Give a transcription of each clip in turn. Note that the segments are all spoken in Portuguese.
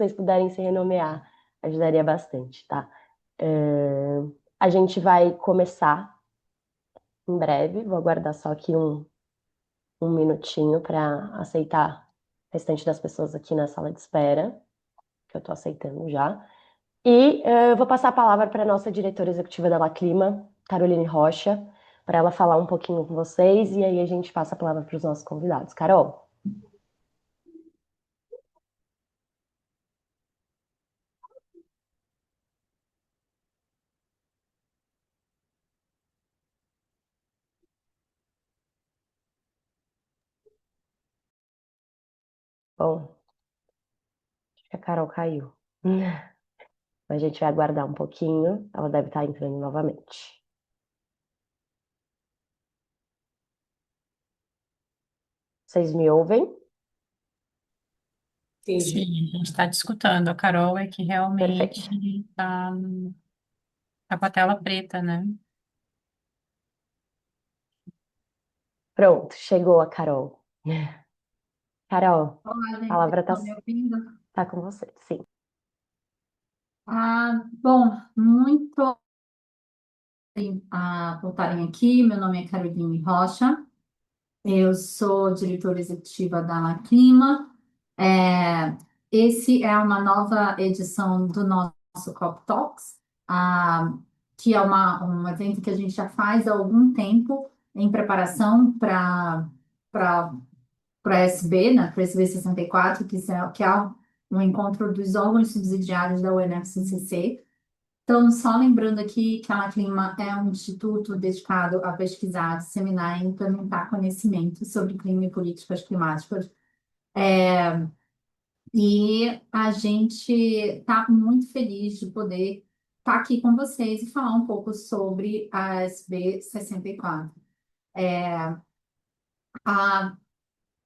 vocês puderem se renomear, ajudaria bastante, tá? A gente vai começar em breve, vou aguardar só aqui um minutinho para aceitar o restante das pessoas aqui na sala de espera, que eu estou aceitando já. E eu vou passar a palavra para a nossa diretora executiva da La Clima, Caroline Rocha, para ela falar um pouquinho com vocês e aí a gente passa a palavra para os nossos convidados. Carol? Bom, acho que a Carol caiu. A gente vai aguardar um pouquinho, ela deve estar entrando novamente. Vocês me ouvem? Sim, Sim, a gente está te escutando. A Carol é que Perfeito. realmente está com a tela preta, né? Pronto, chegou a Carol. Carol, olá, a gente, vocês palavra estão me ouvindo? tá com você. Sim. Bom, muito por estarem aqui. Meu nome é Caroline Rocha, eu sou diretora executiva da La Clima. É, esse é uma nova edição do nosso COP Talks, que é um evento que a gente já faz há algum tempo em preparação para a SB, né, para a SB 64, que é um encontro dos órgãos subsidiários da UNFCCC. Então, só lembrando aqui que a Clima é um instituto dedicado a pesquisar, disseminar e implementar conhecimento sobre clima e políticas climáticas. E a gente está muito feliz de poder estar aqui com vocês e falar um pouco sobre a SB 64. A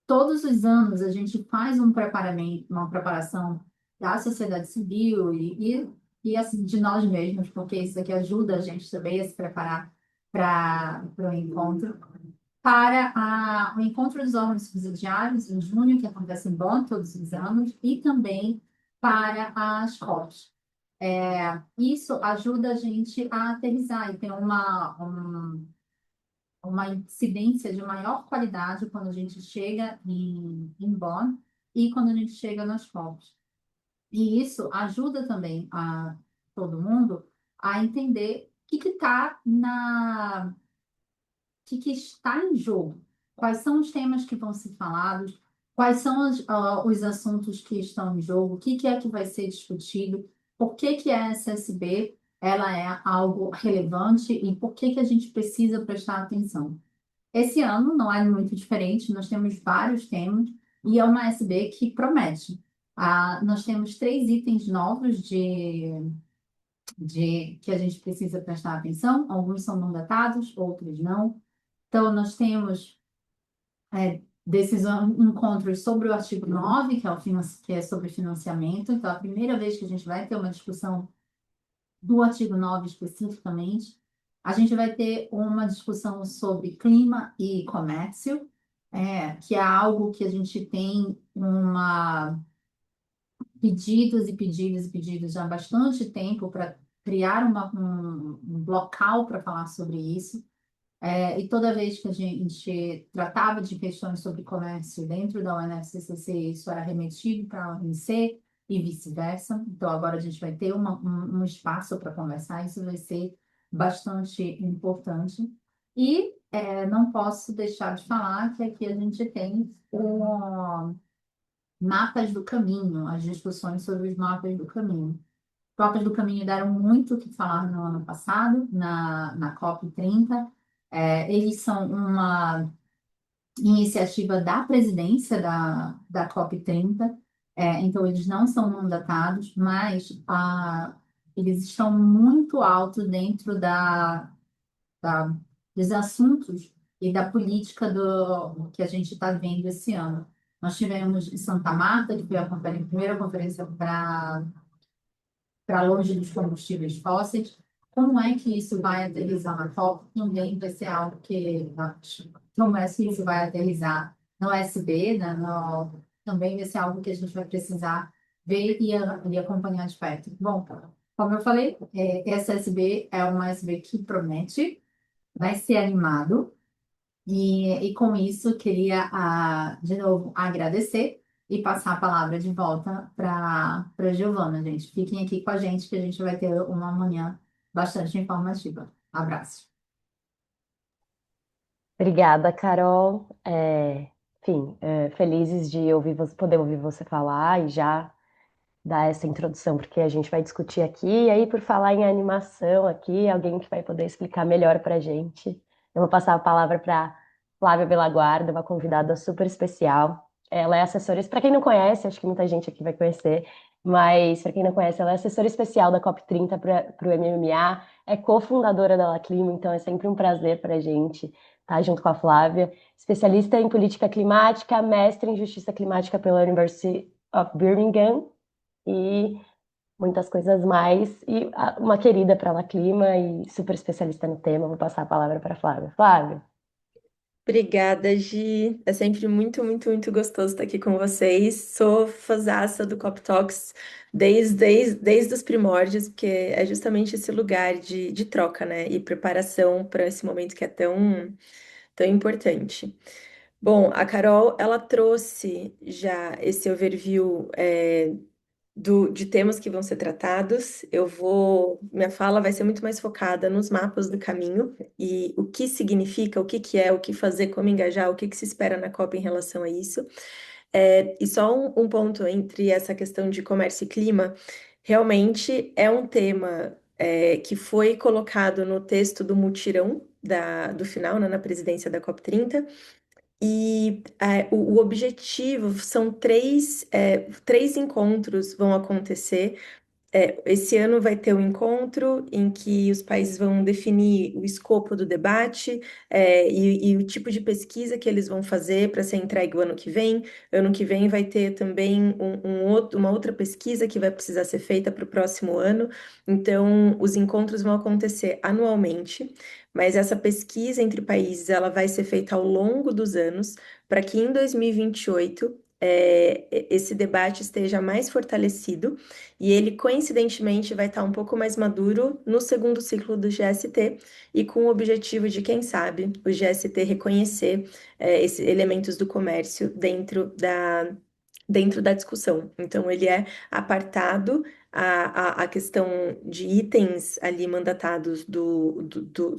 Todos os anos a gente faz um preparamento, uma preparação da sociedade civil e assim, de nós mesmos, porque isso aqui ajuda a gente também a se preparar para o encontro, para o encontro dos órgãos subsidiários em junho, que acontece em Bonn todos os anos, e também para as COPs. Isso ajuda a gente a aterrissar e ter uma incidência de maior qualidade quando a gente chega em Bonn e quando a gente chega nas COPs. E isso ajuda também a todo mundo a entender o que está em jogo, quais são os temas que vão ser falados, quais são os assuntos que estão em jogo, o que é que vai ser discutido, por que a SSB ela é algo relevante e por que a gente precisa prestar atenção. Esse ano não é muito diferente, nós temos vários temas e é uma SB que promete. Nós temos 3 itens novos de que a gente precisa prestar atenção, alguns são não datados, outros não. Então, nós temos desses encontros sobre o artigo 9 que é sobre financiamento. Então, é a primeira vez que a gente vai ter uma discussão do artigo 9 especificamente. A gente vai ter uma discussão sobre clima e comércio, que é algo que a gente tem pedidos e pedidos e pedidos há bastante tempo para criar um local para falar sobre isso. E toda vez que a gente tratava de questões sobre comércio dentro da UNFCCC, isso era remetido para a OMC e vice-versa. Então, agora a gente vai ter um espaço para conversar, isso vai ser bastante importante. E não posso deixar de falar que aqui a gente tem o mapas do caminho, as discussões sobre os mapas do caminho. Os mapas do caminho deram muito o que falar no ano passado, na COP30. Eles são uma iniciativa da presidência da COP30, então eles não são mandatados, mas eles estão muito alto dentro da- dos assuntos e da política que a gente está vendo esse ano. Nós tivemos em Santa Marta, que foi a primeira conferência para longe dos combustíveis fósseis. Como é que isso vai aterrissar na COP? Também vai ser algo que. Como é que isso vai aterrissar no SB, né? Também vai ser algo que a gente vai precisar ver e acompanhar de perto. Bom, como eu falei, SSB é uma SB que promete, vai ser animado. E com isso, queria, de novo, agradecer e passar a palavra de volta para Giovana, gente. Fiquem aqui com a gente, que a gente vai ter uma manhã bastante informativa. Abraço. Obrigada, Carol. Enfim, felizes de poder ouvir você falar e já dar essa introdução, porque a gente vai discutir aqui. E aí, por falar em animação aqui, alguém que vai poder explicar melhor para a gente. Eu vou passar a palavra para Flávia Belaguarda, uma convidada super especial. Ela é assessora, para quem não conhece, acho que muita gente aqui vai conhecer, mas para quem não conhece, ela é assessora especial da COP30 para o MMA, é cofundadora da La Clima, então é sempre um prazer para a gente estar junto com a Flávia. Especialista em política climática, mestre em justiça climática pela University of Birmingham e muitas coisas mais. E uma querida para a Clima e super especialista no tema. Vou passar a palavra para Flávia. Flávia. Obrigada, Gi. É sempre muito, muito, muito gostoso estar aqui com vocês. Sou fãzaça do Cop Talks desde os primórdios, porque é justamente esse lugar de troca, né? E preparação para esse momento que é tão importante. Bom, a Carol, ela trouxe já esse overview, de temas que vão ser tratados. Minha fala vai ser muito mais focada nos mapas do caminho e o que significa, o que que é, o que fazer, como engajar, o que que se espera na COP em relação a isso. E só um ponto entre essa questão de comércio e clima, realmente é um tema que foi colocado no texto do mutirão do final, né, na presidência da COP30. E o objetivo são três encontros vão acontecer. Esse ano vai ter um encontro em que os países vão definir o escopo do debate, e o tipo de pesquisa que eles vão fazer para ser entregue o ano que vem. Ano que vem vai ter também uma outra pesquisa que vai precisar ser feita para o próximo ano. Então, os encontros vão acontecer anualmente, mas essa pesquisa entre países ela vai ser feita ao longo dos anos, para que em 2028 esse debate esteja mais fortalecido e ele, coincidentemente, vai estar um pouco mais maduro no segundo ciclo do GST e com o objetivo de, quem sabe, o GST reconhecer esses elementos do comércio dentro da discussão. Então, ele é apartado a questão de itens ali mandatados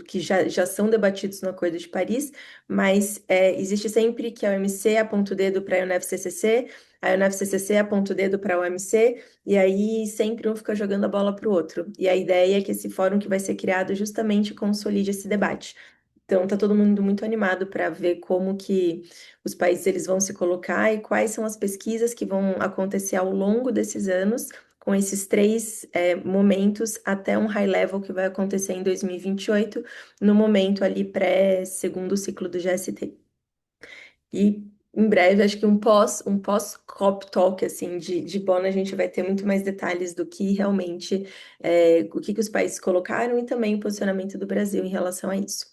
que já são debatidos no Acordo de Paris, mas existe sempre que a OMC aponta o dedo para a UNFCCC, a UNFCCC aponta o dedo para a OMC, e aí sempre um fica jogando a bola para o outro. E a ideia é que esse fórum que vai ser criado justamente consolide esse debate. Então, tá todo mundo muito animado para ver como que os países eles vão se colocar e quais são as pesquisas que vão acontecer ao longo desses anos, com esses três momentos, até um high level que vai acontecer em 2028, no momento ali pré-segundo ciclo do GST. E em breve, acho que um pós COP Talk, assim, de Bonn, a gente vai ter muito mais detalhes do que realmente, o que os países colocaram e também o posicionamento do Brasil em relação a isso.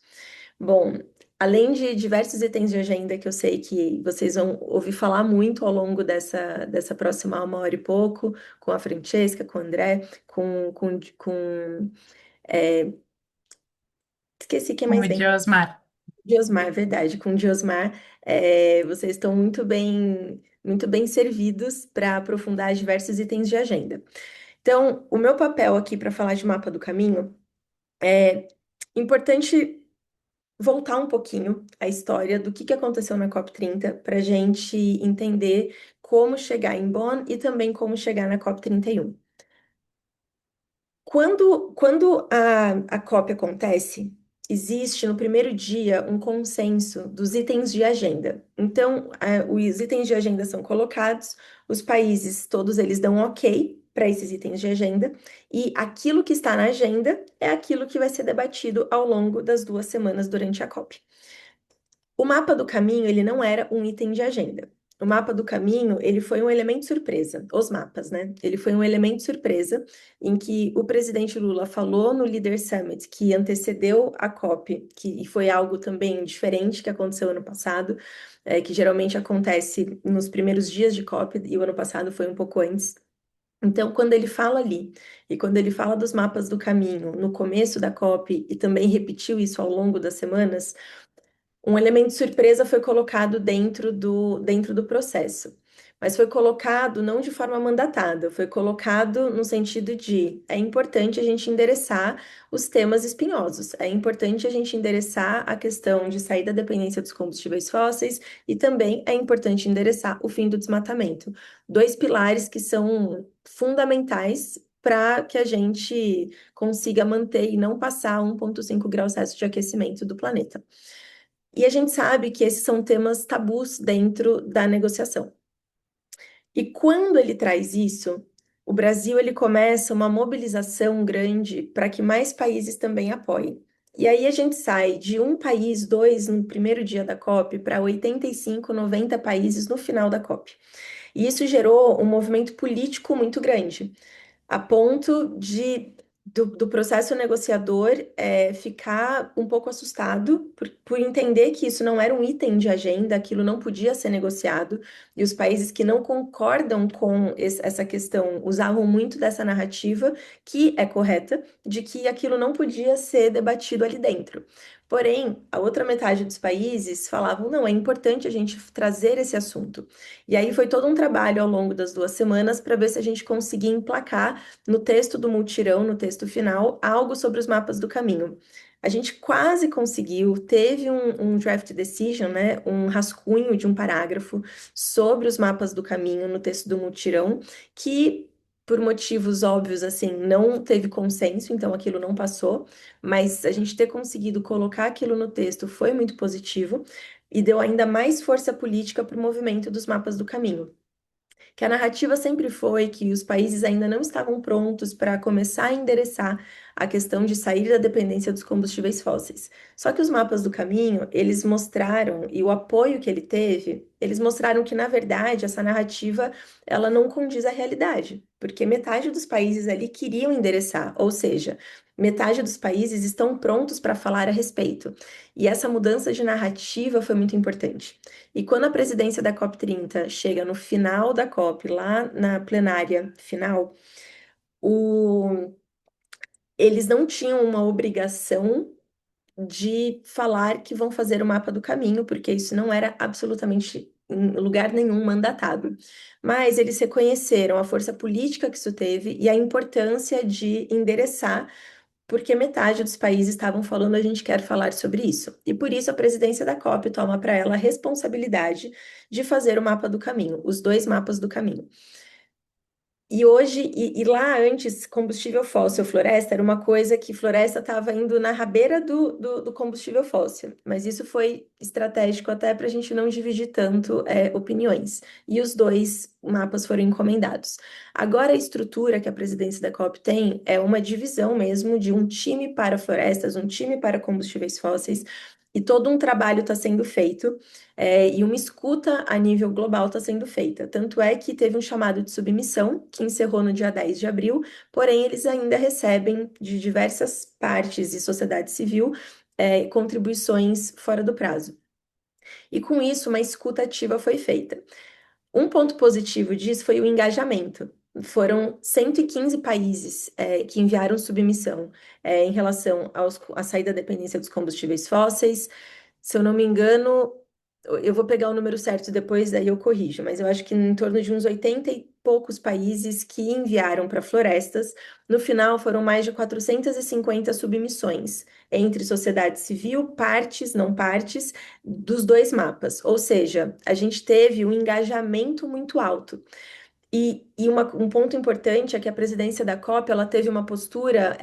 Bom, além de diversos itens de agenda que eu sei que vocês vão ouvir falar muito ao longo dessa próxima uma hora e pouco, com a Francesca, com o André, é, esqueci quem Com mais o vem. Diosmar. Diosmar, verdade. Com o Diosmar, vocês estão muito bem servidos para aprofundar diversos itens de agenda. Então, o meu papel aqui para falar de mapa do caminho é importante voltar um pouquinho a história do que aconteceu na COP30 para a gente entender como chegar em Bonn e também como chegar na COP31. Quando a COP acontece, existe no primeiro dia um consenso dos itens de agenda. Então, os itens de agenda são colocados, os países, todos eles dão ok para esses itens de agenda, e aquilo que está na agenda é aquilo que vai ser debatido ao longo das 2 semanas durante a COP. O mapa do caminho, ele não era um item de agenda. O mapa do caminho, ele foi um elemento surpresa, os mapas, né? Ele foi um elemento surpresa em que o presidente Lula falou no Leader Summit, que antecedeu a COP, e foi algo também diferente que aconteceu ano passado, que geralmente acontece nos primeiros dias de COP, e o ano passado foi um pouco antes. Então, quando ele fala ali, e quando ele fala dos mapas do caminho no começo da COP, e também repetiu isso ao longo das semanas, um elemento surpresa foi colocado dentro do processo, mas foi colocado não de forma mandatada, foi colocado no sentido de é importante a gente endereçar os temas espinhosos, é importante a gente endereçar a questão de sair da dependência dos combustíveis fósseis e também é importante endereçar o fim do desmatamento. Dois pilares que são fundamentais para que a gente consiga manter e não passar 1,5 graus Celsius de aquecimento do planeta. E a gente sabe que esses são temas tabus dentro da negociação. E quando ele traz isso, o Brasil ele começa uma mobilização grande para que mais países também apoiem. E aí a gente sai de um país, dois no primeiro dia da COP, para 85, 90 países no final da COP. E isso gerou um movimento político muito grande a ponto do processo negociador ficar um pouco assustado por entender que isso não era um item de agenda, aquilo não podia ser negociado, e os países que não concordam com essa questão usavam muito dessa narrativa, que é correta, de que aquilo não podia ser debatido ali dentro. Porém, a outra metade dos países falavam, não, é importante a gente trazer esse assunto. E aí foi todo um trabalho ao longo das 2 semanas para ver se a gente conseguia emplacar no texto do multirão, no texto final, algo sobre os mapas do caminho. A gente quase conseguiu, teve um draft decision, né, um rascunho de um parágrafo sobre os mapas do caminho no texto do multirão, que, por motivos óbvios, assim, não teve consenso, então aquilo não passou, mas a gente ter conseguido colocar aquilo no texto foi muito positivo e deu ainda mais força política para o movimento dos mapas do caminho, que a narrativa sempre foi que os países ainda não estavam prontos para começar a endereçar a questão de sair da dependência dos combustíveis fósseis. Só que os mapas do caminho, eles mostraram, e o apoio que ele teve, eles mostraram que, na verdade, essa narrativa, ela não condiz à realidade, porque metade dos países ali queriam endereçar, ou seja, metade dos países estão prontos para falar a respeito. E essa mudança de narrativa foi muito importante. E quando a presidência da COP30 chega no final da COP, lá na plenária final, o- eles não tinham uma obrigação de falar que vão fazer o mapa do caminho, porque isso não era absolutamente em lugar nenhum mandatado. Mas eles reconheceram a força política que isso teve e a importância de endereçar porque metade dos países estavam falando a gente quer falar sobre isso. E por isso a presidência da COP toma para ela a responsabilidade de fazer o mapa do caminho, os dois mapas do caminho. E hoje, e lá antes, combustível fóssil, floresta, era uma coisa que floresta estava indo na rabeira do combustível fóssil. Mas isso foi estratégico até para a gente não dividir tanto opiniões. E os dois mapas foram encomendados. Agora, a estrutura que a presidência da COP tem é uma divisão mesmo de um time para florestas, um time para combustíveis fósseis. E todo um trabalho está sendo feito, e uma escuta a nível global está sendo feita. Tanto é que teve um chamado de submissão, que encerrou no dia 10 de abril, porém eles ainda recebem de diversas partes e sociedade civil, contribuições fora do prazo. E com isso, uma escuta ativa foi feita. Um ponto positivo disso foi o engajamento. Foram 115 países que enviaram submissão em relação à saída da dependência dos combustíveis fósseis. Se eu não me engano, eu vou pegar o número certo depois, daí eu corrijo, mas eu acho que em torno de uns 80 e poucos países que enviaram para florestas. No final, foram mais de 450 submissões entre sociedade civil, partes, não partes, dos dois mapas. Ou seja, a gente teve um engajamento muito alto. Um ponto importante é que a presidência da COP ela teve uma postura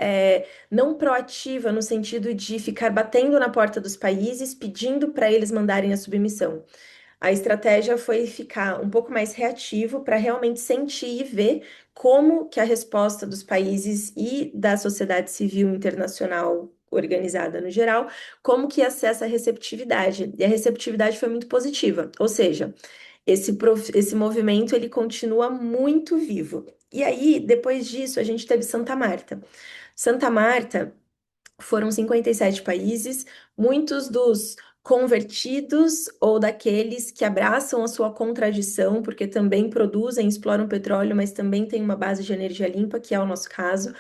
não proativa no sentido de ficar batendo na porta dos países pedindo para eles mandarem a submissão. A estratégia foi ficar um pouco mais reativo para realmente sentir e ver como que a resposta dos países e da sociedade civil internacional organizada no geral, como que ia ser essa receptividade. E a receptividade foi muito positiva, ou seja, esse movimento ele continua muito vivo. E aí, depois disso, a gente teve Santa Marta. Santa Marta foram 57 países, muitos dos convertidos ou daqueles que abraçam a sua contradição, porque também produzem, exploram petróleo, mas também têm uma base de energia limpa, que é o nosso caso,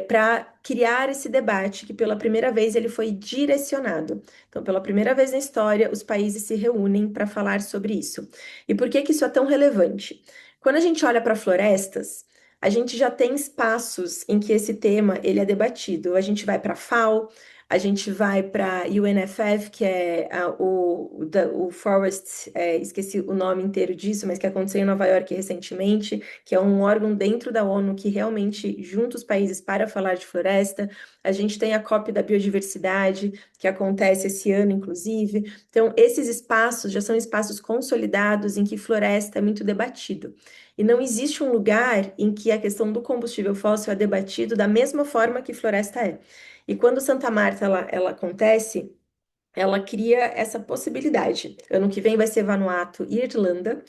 para criar esse debate que pela primeira vez ele foi direcionado. Então, pela primeira vez na história, os países se reúnem para falar sobre isso. E por que que isso é tão relevante? Quando a gente olha para florestas, a gente já tem espaços em que esse tema ele é debatido. A gente vai para a FAO, a gente vai para a UNFF, que é o Forest, esqueci o nome inteiro disso, mas que aconteceu em Nova York recentemente, que é um órgão dentro da ONU que realmente junta os países para falar de floresta. A gente tem a COP da biodiversidade, que acontece esse ano, inclusive. Então, esses espaços já são espaços consolidados em que floresta é muito debatido. E não existe um lugar em que a questão do combustível fóssil é debatido da mesma forma que floresta é. E quando Santa Marta ela acontece, ela cria essa possibilidade. Ano que vem vai ser Vanuatu e Irlanda.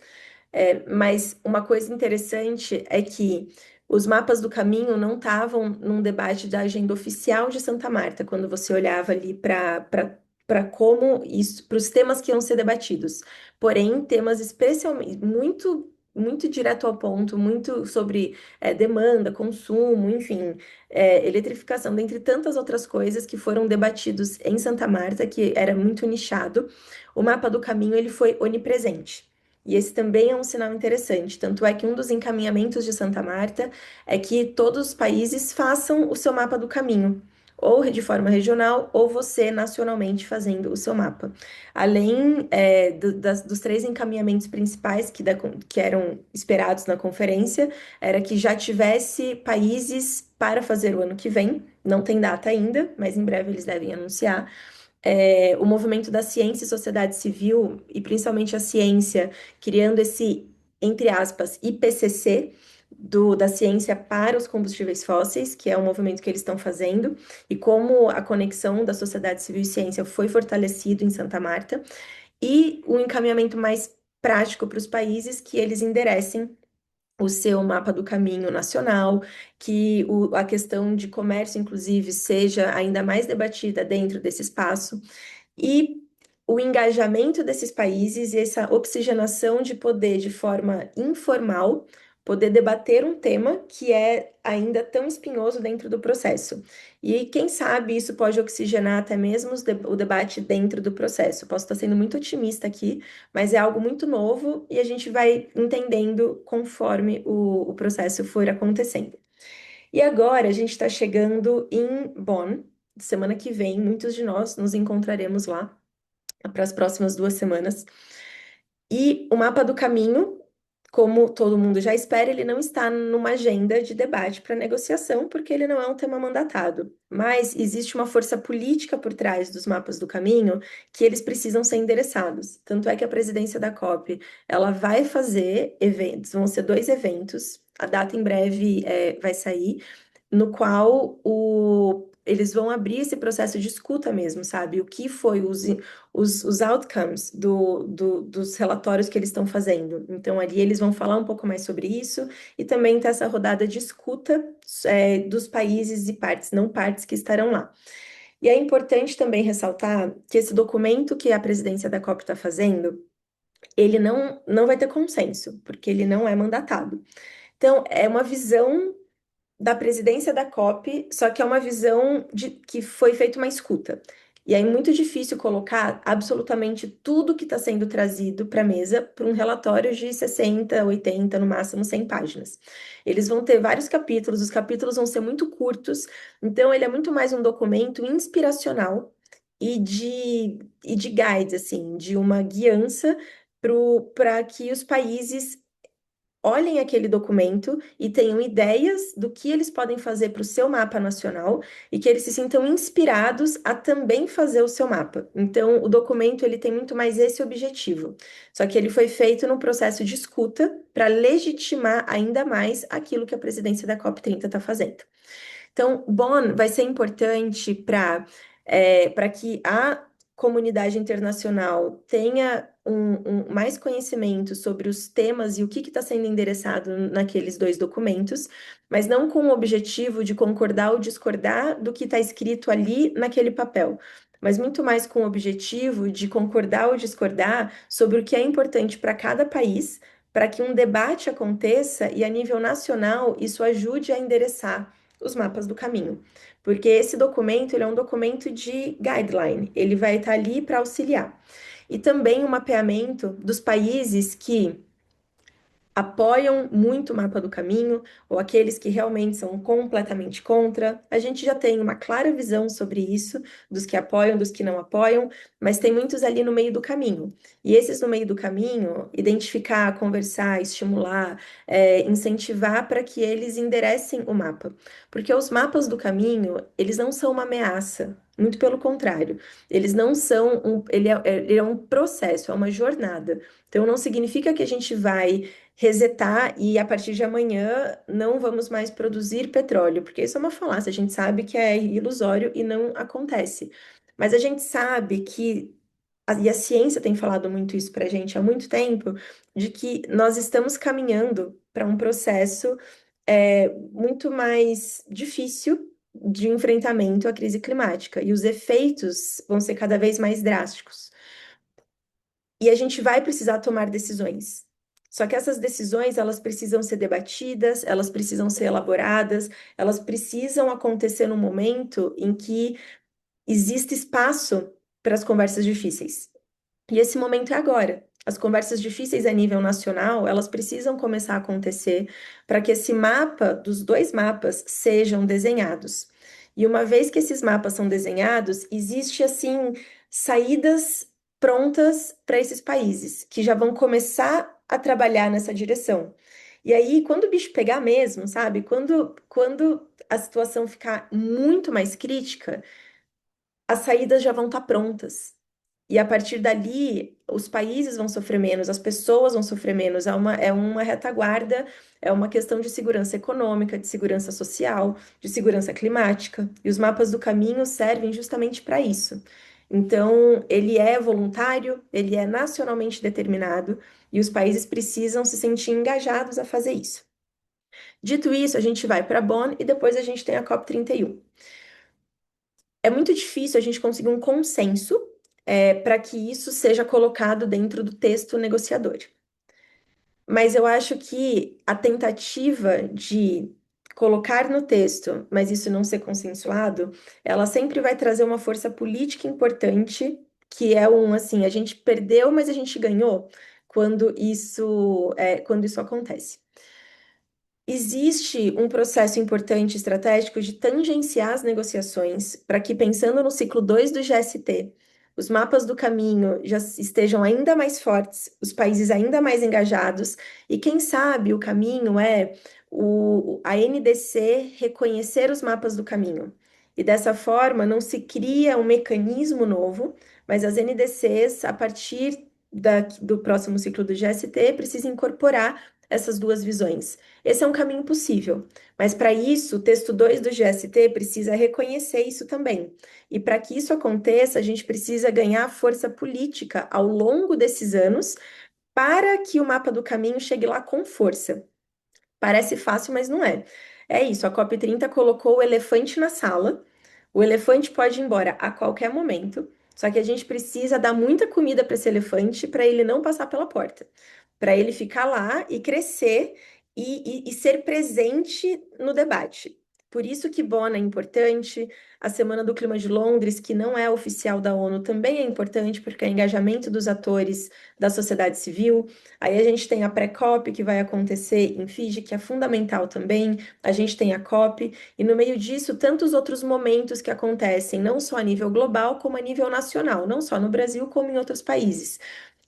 Mas uma coisa interessante é que os mapas do caminho não estavam num debate da agenda oficial de Santa Marta, quando você olhava ali para como isso, para os temas que iam ser debatidos. Porém, temas especialmente muito direto ao ponto, muito sobre demanda, consumo, enfim, eletrificação, dentre tantas outras coisas que foram debatidos em Santa Marta, que era muito nichado. O mapa do caminho ele foi onipresente. E esse também é um sinal interessante. Tanto é que um dos encaminhamentos de Santa Marta é que todos os países façam o seu mapa do caminho, ou de forma regional, ou você nacionalmente fazendo o seu mapa. Além dos três encaminhamentos principais que eram esperados na conferência, era que já tivesse países para fazer o ano que vem. Não tem data ainda, mas em breve eles devem anunciar o movimento da ciência e sociedade civil, e principalmente a ciência, criando esse, entre aspas, IPCC, da ciência para os combustíveis fósseis, que é um movimento que eles estão fazendo, e como a conexão da sociedade civil e ciência foi fortalecido em Santa Marta, e o encaminhamento mais prático para os países que eles enderecem o seu mapa do caminho nacional, que a questão de comércio, inclusive, seja ainda mais debatida dentro desse espaço, e o engajamento desses países e essa oxigenação de poder de forma informal, poder debater um tema que é ainda tão espinhoso dentro do processo. E quem sabe isso pode oxigenar até mesmo o debate dentro do processo. Posso estar sendo muito otimista aqui, mas é algo muito novo e a gente vai entendendo conforme o processo for acontecendo. E agora a gente está chegando em Bonn. Semana que vem, muitos de nós nos encontraremos lá para as próximas 2 semanas. E o mapa do caminho, como todo mundo já espera, ele não está numa agenda de debate para negociação, porque ele não é um tema mandatado. Mas existe uma força política por trás dos mapas do caminho que eles precisam ser endereçados. Tanto é que a presidência da COP, ela vai fazer eventos, vão ser 2 eventos, a data em breve vai sair, no qual eles vão abrir esse processo de escuta mesmo, sabe? O que foi os outcomes dos relatórios que eles estão fazendo. Então, ali eles vão falar um pouco mais sobre isso e também ter essa rodada de escuta dos países e partes, não partes que estarão lá. E é importante também ressaltar que esse documento que a presidência da COP está fazendo, ele não vai ter consenso, porque ele não é mandatado. Então, é uma visão da presidência da COP, só que é uma visão de que foi feita uma escuta. E é muito difícil colocar absolutamente tudo que está sendo trazido para a mesa para um relatório de 60, 80, no máximo 100 páginas. Eles vão ter vários capítulos, os capítulos vão ser muito curtos, então ele é muito mais um documento inspiracional e de guides, assim, de uma guiança para que os países olhem aquele documento e tenham ideias do que eles podem fazer para o seu mapa nacional e que eles se sintam inspirados a também fazer o seu mapa. Então, o documento ele tem muito mais esse objetivo. Só que ele foi feito num processo de escuta para legitimar ainda mais aquilo que a presidência da COP30 está fazendo. Então, Bonn vai ser importante para que a comunidade internacional tenha mais conhecimento sobre os temas e o que está sendo endereçado naqueles 2 documentos, mas não com o objetivo de concordar ou discordar do que está escrito ali naquele papel, mas muito mais com o objetivo de concordar ou discordar sobre o que é importante para cada país, para que um debate aconteça e, a nível nacional, isso ajude a endereçar os mapas do caminho. Porque esse documento, ele é um documento de guideline, ele vai estar ali para auxiliar. E também o mapeamento dos países que apoiam muito o mapa do caminho, ou aqueles que realmente são completamente contra. A gente já tem uma clara visão sobre isso, dos que apoiam, dos que não apoiam, mas tem muitos ali no meio do caminho. E esses no meio do caminho, identificar, conversar, estimular, incentivar para que eles enderecem o mapa. Porque os mapas do caminho, eles não são uma ameaça. Muito pelo contrário, eles não são ele é um processo, é uma jornada. Então, não significa que a gente vai resetar e a partir de amanhã não vamos mais produzir petróleo, porque isso é uma falácia, a gente sabe que é ilusório e não acontece. Mas a gente sabe que, e a ciência tem falado muito isso para a gente há muito tempo, de que nós estamos caminhando para um processo muito mais difícil de enfrentamento à crise climática, e os efeitos vão ser cada vez mais drásticos. E a gente vai precisar tomar decisões. Só que essas decisões, elas precisam ser debatidas, elas precisam ser elaboradas, elas precisam acontecer no momento em que existe espaço para as conversas difíceis. E esse momento é agora. As conversas difíceis a nível nacional, elas precisam começar a acontecer para que esse mapa, dos dois mapas, sejam desenhados. E uma vez que esses mapas são desenhados, existe assim saídas prontas para esses países que já vão começar a trabalhar nessa direção. E aí, quando o bicho pegar mesmo, sabe? Quando a situação ficar muito mais crítica, as saídas já vão estar prontas. E a partir dali, os países vão sofrer menos, as pessoas vão sofrer menos. É uma retaguarda, é uma questão de segurança econômica, de segurança social, de segurança climática. E os mapas do caminho servem justamente para isso. Então, ele é voluntário, ele é nacionalmente determinado, e os países precisam se sentir engajados a fazer isso. Dito isso, a gente vai para Bonn e depois a gente tem a COP31. É muito difícil a gente conseguir um consenso para que isso seja colocado dentro do texto negociador. Mas eu acho que a tentativa de colocar no texto, mas isso não ser consensuado, ela sempre vai trazer uma força política importante, que é assim, a gente perdeu, mas a gente ganhou quando isso acontece. Existe um processo importante estratégico de tangenciar as negociações para que, pensando no ciclo 2 do GST, os mapas do caminho já estejam ainda mais fortes, os países ainda mais engajados, e quem sabe o caminho é a NDC reconhecer os mapas do caminho. E dessa forma não se cria um mecanismo novo, mas as NDCs, a partir do próximo ciclo do GST, precisam incorporar essas duas visões. Esse é um caminho possível, mas para isso, o texto 2 do GST precisa reconhecer isso também. E para que isso aconteça, a gente precisa ganhar força política ao longo desses anos para que o mapa do caminho chegue lá com força. Parece fácil, mas não é. É isso, a COP30 colocou o elefante na sala. O elefante pode ir embora a qualquer momento, só que a gente precisa dar muita comida para esse elefante para ele não passar pela porta, para ele ficar lá e crescer e ser presente no debate. Por isso que Bonn é importante, a Semana do Clima de Londres, que não é oficial da ONU, também é importante, porque é engajamento dos atores da sociedade civil. Aí a gente tem a pré-COP, que vai acontecer em Fiji, que é fundamental também. A gente tem a COP, e no meio disso, tantos outros momentos que acontecem, não só a nível global, como a nível nacional, não só no Brasil, como em outros países.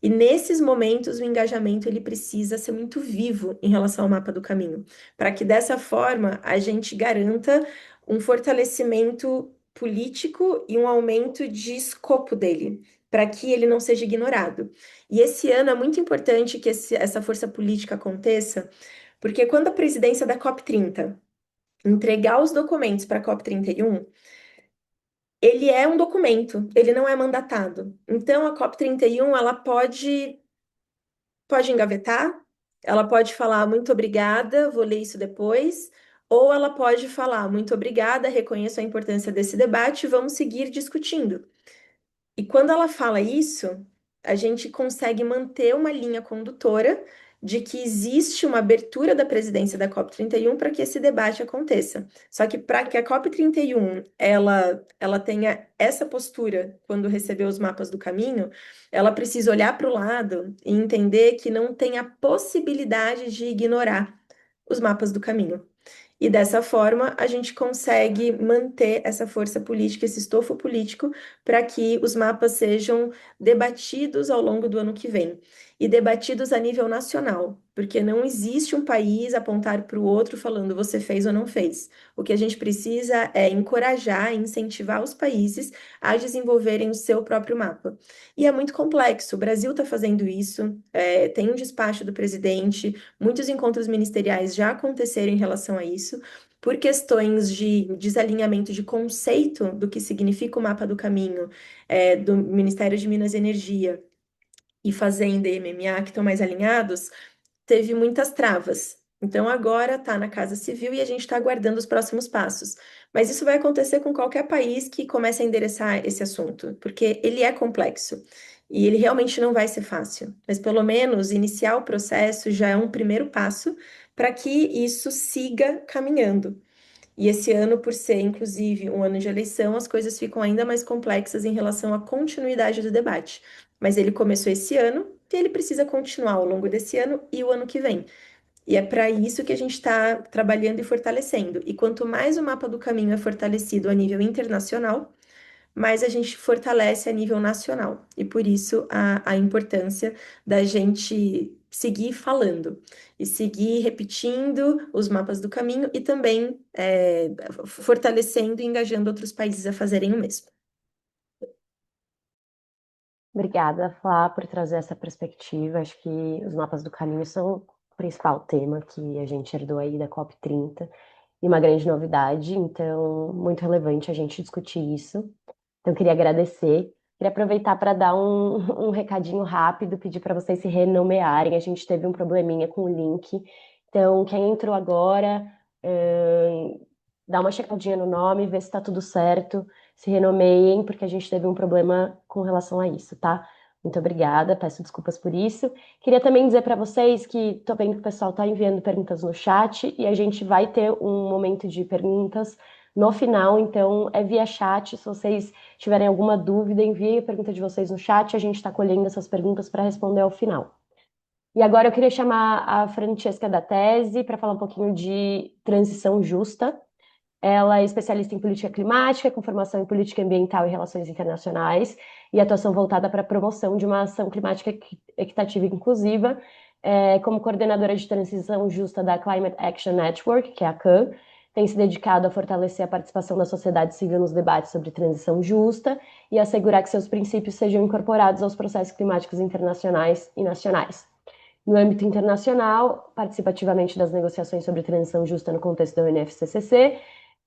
E nesses momentos, o engajamento ele precisa ser muito vivo em relação ao mapa do caminho, para que dessa forma a gente garanta um fortalecimento político e um aumento de escopo dele, para que ele não seja ignorado. E esse ano é muito importante que essa força política aconteça, porque quando a presidência da COP30 entregar os documentos para a COP31, ele é um documento, ele não é mandatado. Então, a COP31, ela pode engavetar, ela pode falar muito obrigada, vou ler isso depois, ou ela pode falar muito obrigada, reconheço a importância desse debate, vamos seguir discutindo. E quando ela fala isso, a gente consegue manter uma linha condutora de que existe uma abertura da presidência da COP31 para que esse debate aconteça. Só que para que a COP31 ela tenha essa postura quando receber os mapas do caminho, ela precisa olhar para o lado e entender que não tem a possibilidade de ignorar os mapas do caminho. E dessa forma, a gente consegue manter essa força política, esse estofo político, para que os mapas sejam debatidos ao longo do ano que vem. E debatidos a nível nacional, porque não existe um país apontar para o outro falando você fez ou não fez. O que a gente precisa é encorajar e incentivar os países a desenvolverem o seu próprio mapa. E é muito complexo. O Brasil está fazendo isso, tem um despacho do presidente, muitos encontros ministeriais já aconteceram em relação a isso, por questões de desalinhamento de conceito do que significa o mapa do caminho, do Ministério de Minas e Energia e Fazenda e MMA, que estão mais alinhados, teve muitas travas. Então agora está na Casa Civil e a gente está aguardando os próximos passos. Mas isso vai acontecer com qualquer país que comece a endereçar esse assunto, porque ele é complexo e ele realmente não vai ser fácil. Mas pelo menos iniciar o processo já é um primeiro passo para que isso siga caminhando. E esse ano, por ser inclusive um ano de eleição, as coisas ficam ainda mais complexas em relação à continuidade do debate. Mas ele começou esse ano e ele precisa continuar ao longo desse ano e o ano que vem. E é para isso que a gente está trabalhando e fortalecendo. E quanto mais o mapa do caminho é fortalecido a nível internacional, mais a gente fortalece a nível nacional. E por isso a importância da gente seguir falando e seguir repetindo os mapas do caminho e também fortalecendo e engajando outros países a fazerem o mesmo. Obrigada, Flá, por trazer essa perspectiva. Acho que os mapas do caminho são o principal tema que a gente herdou aí da COP30 e uma grande novidade, então muito relevante a gente discutir isso. Então, eu queria agradecer. Queria aproveitar para dar um recadinho rápido, pedir para vocês se renomearem. A gente teve um probleminha com o link. Então, quem entrou agora, dá uma checadinha no nome, vê se está tudo certo, se renomeiem, porque a gente teve um problema com relação a isso, tá? Muito obrigada, peço desculpas por isso. Queria também dizer para vocês que estou vendo que o pessoal está enviando perguntas no chat e a gente vai ter um momento de perguntas no final, então é via chat. Se vocês tiverem alguma dúvida, enviem a pergunta de vocês no chat, a gente está colhendo essas perguntas para responder ao final. E agora eu queria chamar a Francesca da Tese para falar um pouquinho de transição justa. Ela é especialista em política climática, com formação em política ambiental e relações internacionais, e atuação voltada para a promoção de uma ação climática equitativa e inclusiva, como coordenadora de transição justa da Climate Action Network, que é a CAN, tem se dedicado a fortalecer a participação da sociedade civil nos debates sobre transição justa e assegurar que seus princípios sejam incorporados aos processos climáticos internacionais e nacionais. No âmbito internacional, participa ativamente das negociações sobre transição justa no contexto da UNFCCC,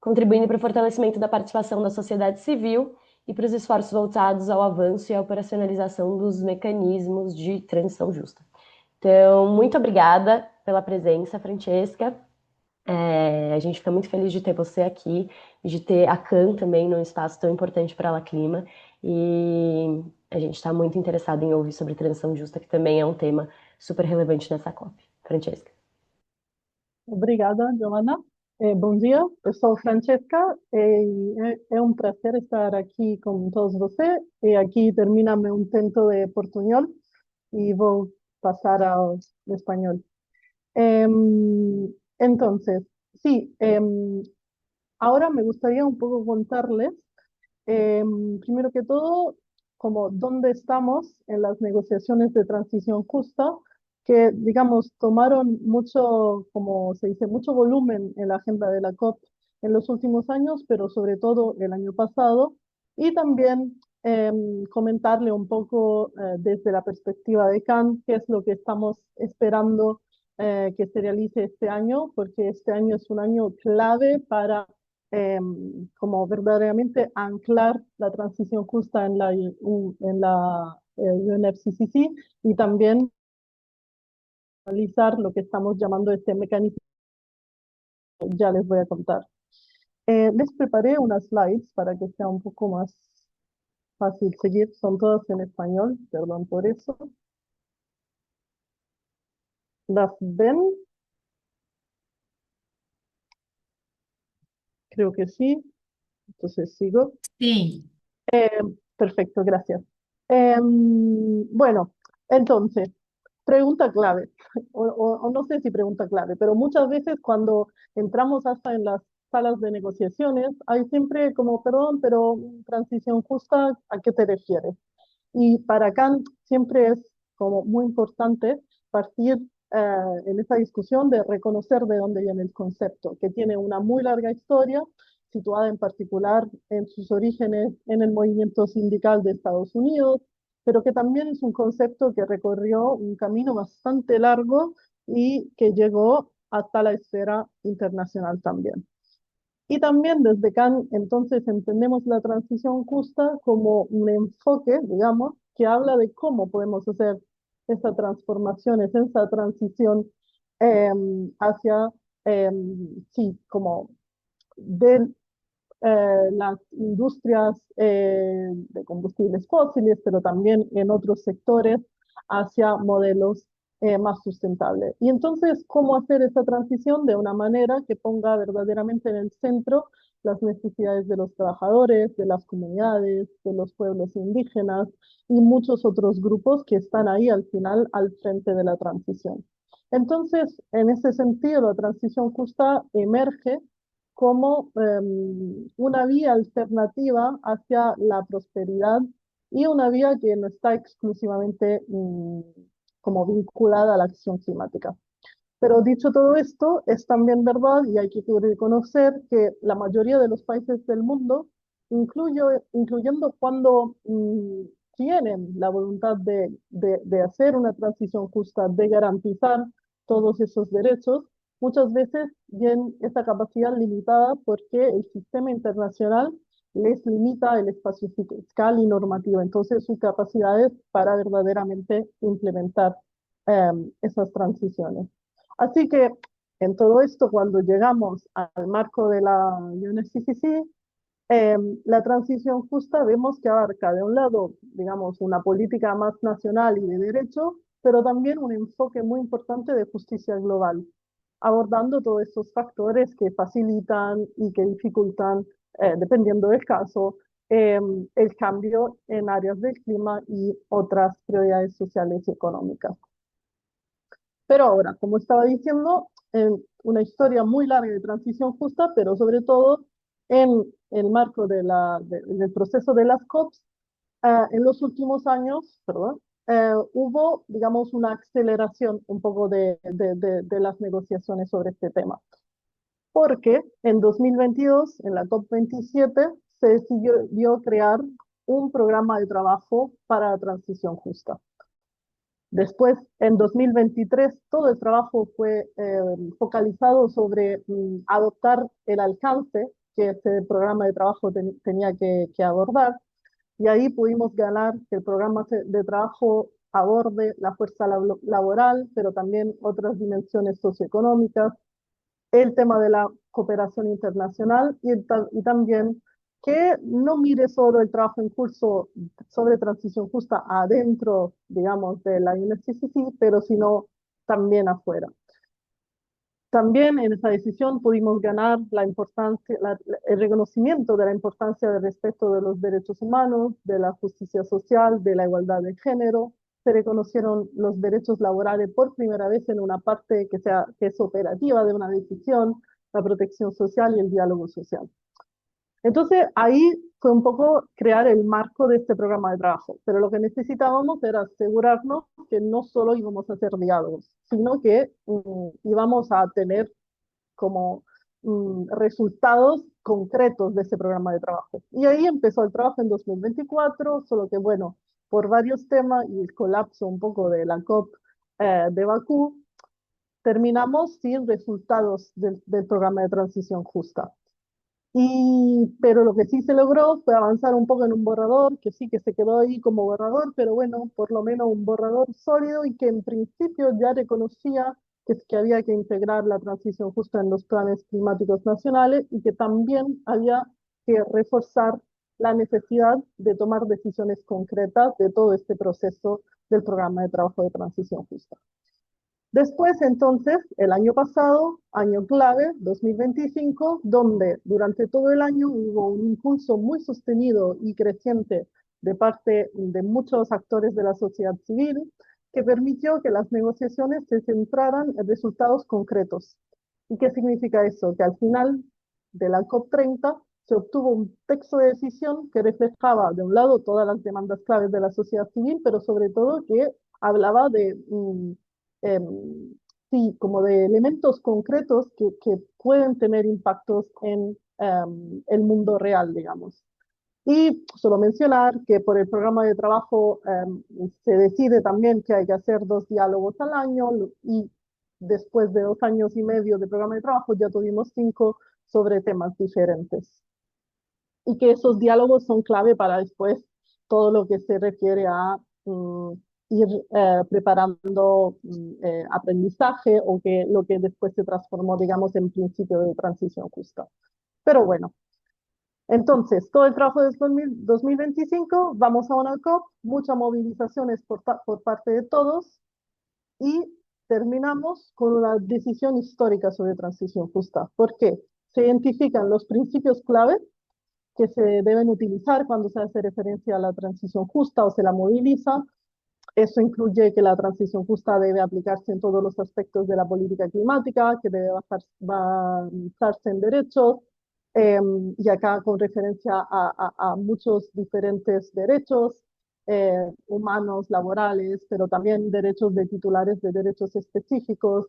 contribuindo para o fortalecimento da participação da sociedade civil e para os esforços voltados ao avanço e à operacionalização dos mecanismos de transição justa. Então, muito obrigada pela presença, Francesca. A gente fica muito feliz de ter você aqui e de ter a CAN também num espaço tão importante para a La Clima. E a gente está muito interessado em ouvir sobre transição justa, que também é um tema super relevante nessa COP. Francesca. Obrigada, Giovanna. Bom dia, eu sou Francesca e é um prazer estar aqui com todos vocês. E aqui termina meu intento de portunhol e vou passar ao espanhol. Entonces, sí, ahora me gustaría un poco contarles, primero que todo, como dónde estamos en las negociaciones de transición justa, que, digamos, tomaron mucho, como se dice, mucho volumen en la agenda de la COP en los últimos años, pero sobre todo el año pasado, y también comentarle un poco desde la perspectiva de Cannes qué es lo que estamos esperando que se realice este año, porque este año es un año clave para como verdaderamente anclar la transición justa en la UNFCCC y también realizar lo que estamos llamando este mecanismo. Ya les voy a contar. Les preparé unas slides para que sea un poco más fácil seguir, son todas en español, perdón por eso. ¿Las ven? Creo que sí, entonces sigo. Sim, Perfecto, gracias. Bueno, entonces, pregunta clave, o no sé si pregunta clave, pero muchas veces cuando entramos hasta en las salas de negociaciones, hay siempre como, perdón, pero transición justa, ¿a qué te refieres? Y para Kant siempre es como muy importante partir en esa discusión de reconocer de dónde viene el concepto, que tiene una muy larga historia, situada en particular en sus orígenes en el movimiento sindical de Estados Unidos, pero que también es un concepto que recorrió un camino bastante largo y que llegó hasta la esfera internacional también. Y también desde Kant, entonces, entendemos la transición justa como un enfoque, digamos, que habla de cómo podemos hacer esa transformación, esa transición eh, hacia, eh, sí, como de las industrias de combustibles fósiles, pero también en otros sectores hacia modelos más sustentables. Y entonces, ¿cómo hacer esa transición de una manera que ponga verdaderamente en el centro las necesidades de los trabajadores, de las comunidades, de los pueblos indígenas y muchos otros grupos que están ahí al final al frente de la transición? Entonces, en ese sentido, la transición justa emerge como una vía alternativa hacia la prosperidad y una vía que no está exclusivamente como vinculada a la acción climática. Pero dicho todo esto, es también verdad y hay que reconocer que la mayoría de los países del mundo, incluyendo cuando tienen la voluntad de hacer una transición justa, de garantizar todos esos derechos, muchas veces tienen esa capacidad limitada porque el sistema internacional les limita el espacio fiscal y normativo, entonces sus capacidades para verdaderamente implementar esas transiciones. Así que en todo esto, cuando llegamos al marco de la UNFCCC, la transición justa vemos que abarca de un lado, digamos, una política más nacional y de derecho, pero también un enfoque muy importante de justicia global, abordando todos estos factores que facilitan y que dificultan, dependiendo del caso, el cambio en áreas del clima y otras prioridades sociales y económicas. Pero ahora, como estaba diciendo, en una historia muy larga de transición justa, pero sobre todo en el marco del proceso de las COPs, en los últimos años, perdón, hubo, digamos, una aceleración un poco de las negociaciones sobre este tema. Porque en 2022, en la COP27, se decidió crear un programa de trabajo para la transición justa. Después, en 2023, todo el trabajo fue focalizado sobre adoptar el alcance que este programa de trabajo tenía que abordar. Y ahí pudimos ganar que el programa de trabajo aborde la fuerza laboral, pero también otras dimensiones socioeconómicas, el tema de la cooperación internacional y también que no mire solo el trabajo en curso sobre transición justa adentro, digamos, de la UNFCCC, pero sino también afuera. También en esa decisión pudimos ganar el reconocimiento de la importancia del respeto de los derechos humanos, de la justicia social, de la igualdad de género. Se reconocieron los derechos laborales por primera vez en una parte que es operativa de una decisión, la protección social y el diálogo social. Entonces, ahí fue un poco crear el marco de este programa de trabajo, pero lo que necesitábamos era asegurarnos que no solo íbamos a hacer diálogos, sino que íbamos a tener como resultados concretos de ese programa de trabajo. Y ahí empezó el trabajo en 2024, solo que bueno, por varios temas y el colapso un poco de la COP de Bakú, terminamos sin resultados del programa de transición justa. Pero lo que sí se logró fue avanzar un poco en un borrador, que sí que se quedó ahí como borrador, pero bueno, por lo menos un borrador sólido y que en principio ya reconocía que había que integrar la transición justa en los planes climáticos nacionales y que también había que reforzar la necesidad de tomar decisiones concretas de todo este proceso del programa de trabajo de transición justa. Después, entonces, el año pasado, año clave, 2025, donde durante todo el año hubo un impulso muy sostenido y creciente de parte de muchos actores de la sociedad civil, que permitió que las negociaciones se centraran en resultados concretos. ¿Y qué significa eso? Que al final de la COP30 se obtuvo un texto de decisión que reflejaba, de un lado, todas las demandas claves de la sociedad civil, pero sobre todo que hablaba de sí, como de elementos concretos que pueden tener impactos en el mundo real, digamos. Y solo mencionar que por el programa de trabajo se decide también que hay que hacer 2 diálogos al año y después de 2 años y medio de programa de trabajo ya tuvimos 5 sobre temas diferentes. Y que esos diálogos son clave para después todo lo que se refiere a ir preparando aprendizaje o que lo que después se transformó, digamos, en principio de transición justa. Pero bueno, entonces, todo el trabajo de 2025, vamos a una COP, muchas movilizaciones por parte de todos y terminamos con una decisión histórica sobre transición justa. ¿Por qué? Se identifican los principios clave que se deben utilizar cuando se hace referencia a la transición justa o se la moviliza. Eso incluye que la transición justa debe aplicarse en todos los aspectos de la política climática, que debe basarse en derechos, y acá con referencia a muchos diferentes derechos humanos, laborales, pero también derechos de titulares de derechos específicos.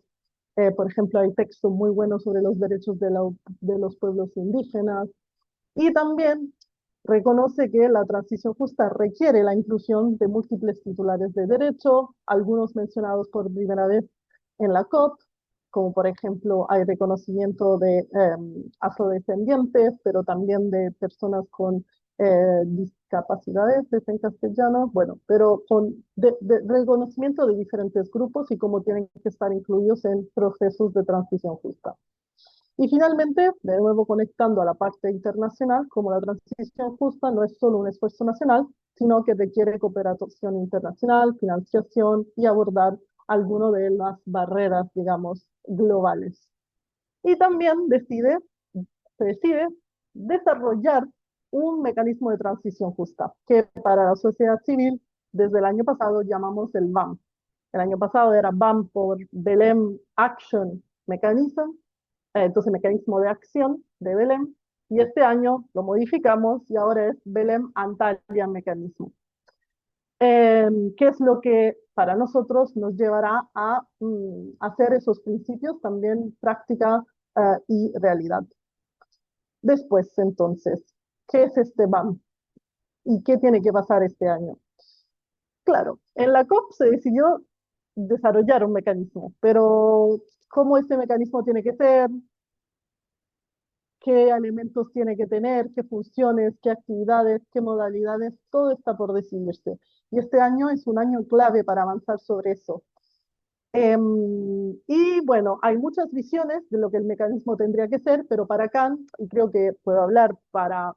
Por ejemplo, hay texto muy bueno sobre los derechos de los pueblos indígenas. Y también reconoce que la transición justa requiere la inclusión de múltiples titulares de derecho, algunos mencionados por primera vez en la COP, como por ejemplo hay reconocimiento de afrodescendientes, pero también de personas con discapacidades, es en castellano, bueno, pero con de reconocimiento de diferentes grupos y cómo tienen que estar incluidos en procesos de transición justa. Y finalmente, de nuevo conectando a la parte internacional, como la transición justa no es solo un esfuerzo nacional, sino que requiere cooperación internacional, financiación y abordar algunas de las barreras, digamos, globales. Y también se decide desarrollar un mecanismo de transición justa, que para la sociedad civil, desde el año pasado llamamos el BAM. El año pasado era BAM por Belém Action Mechanism, entonces mecanismo de acción de Belém, y este año lo modificamos y ahora es Belém Antalya Mecanismo. ¿Qué es lo que para nosotros nos llevará a hacer esos principios también práctica y realidad? Después, entonces, ¿qué es este BAM? ¿Y qué tiene que pasar este año? Claro, en la COP se decidió desarrollar un mecanismo, pero ¿cómo este mecanismo tiene que ser? ¿Qué elementos tiene que tener? ¿Qué funciones? ¿Qué actividades? ¿Qué modalidades? Todo está por decidirse. Y este año es un año clave para avanzar sobre eso. Y bueno, hay muchas visiones de lo que el mecanismo tendría que ser, pero para Kant, y creo que puedo hablar para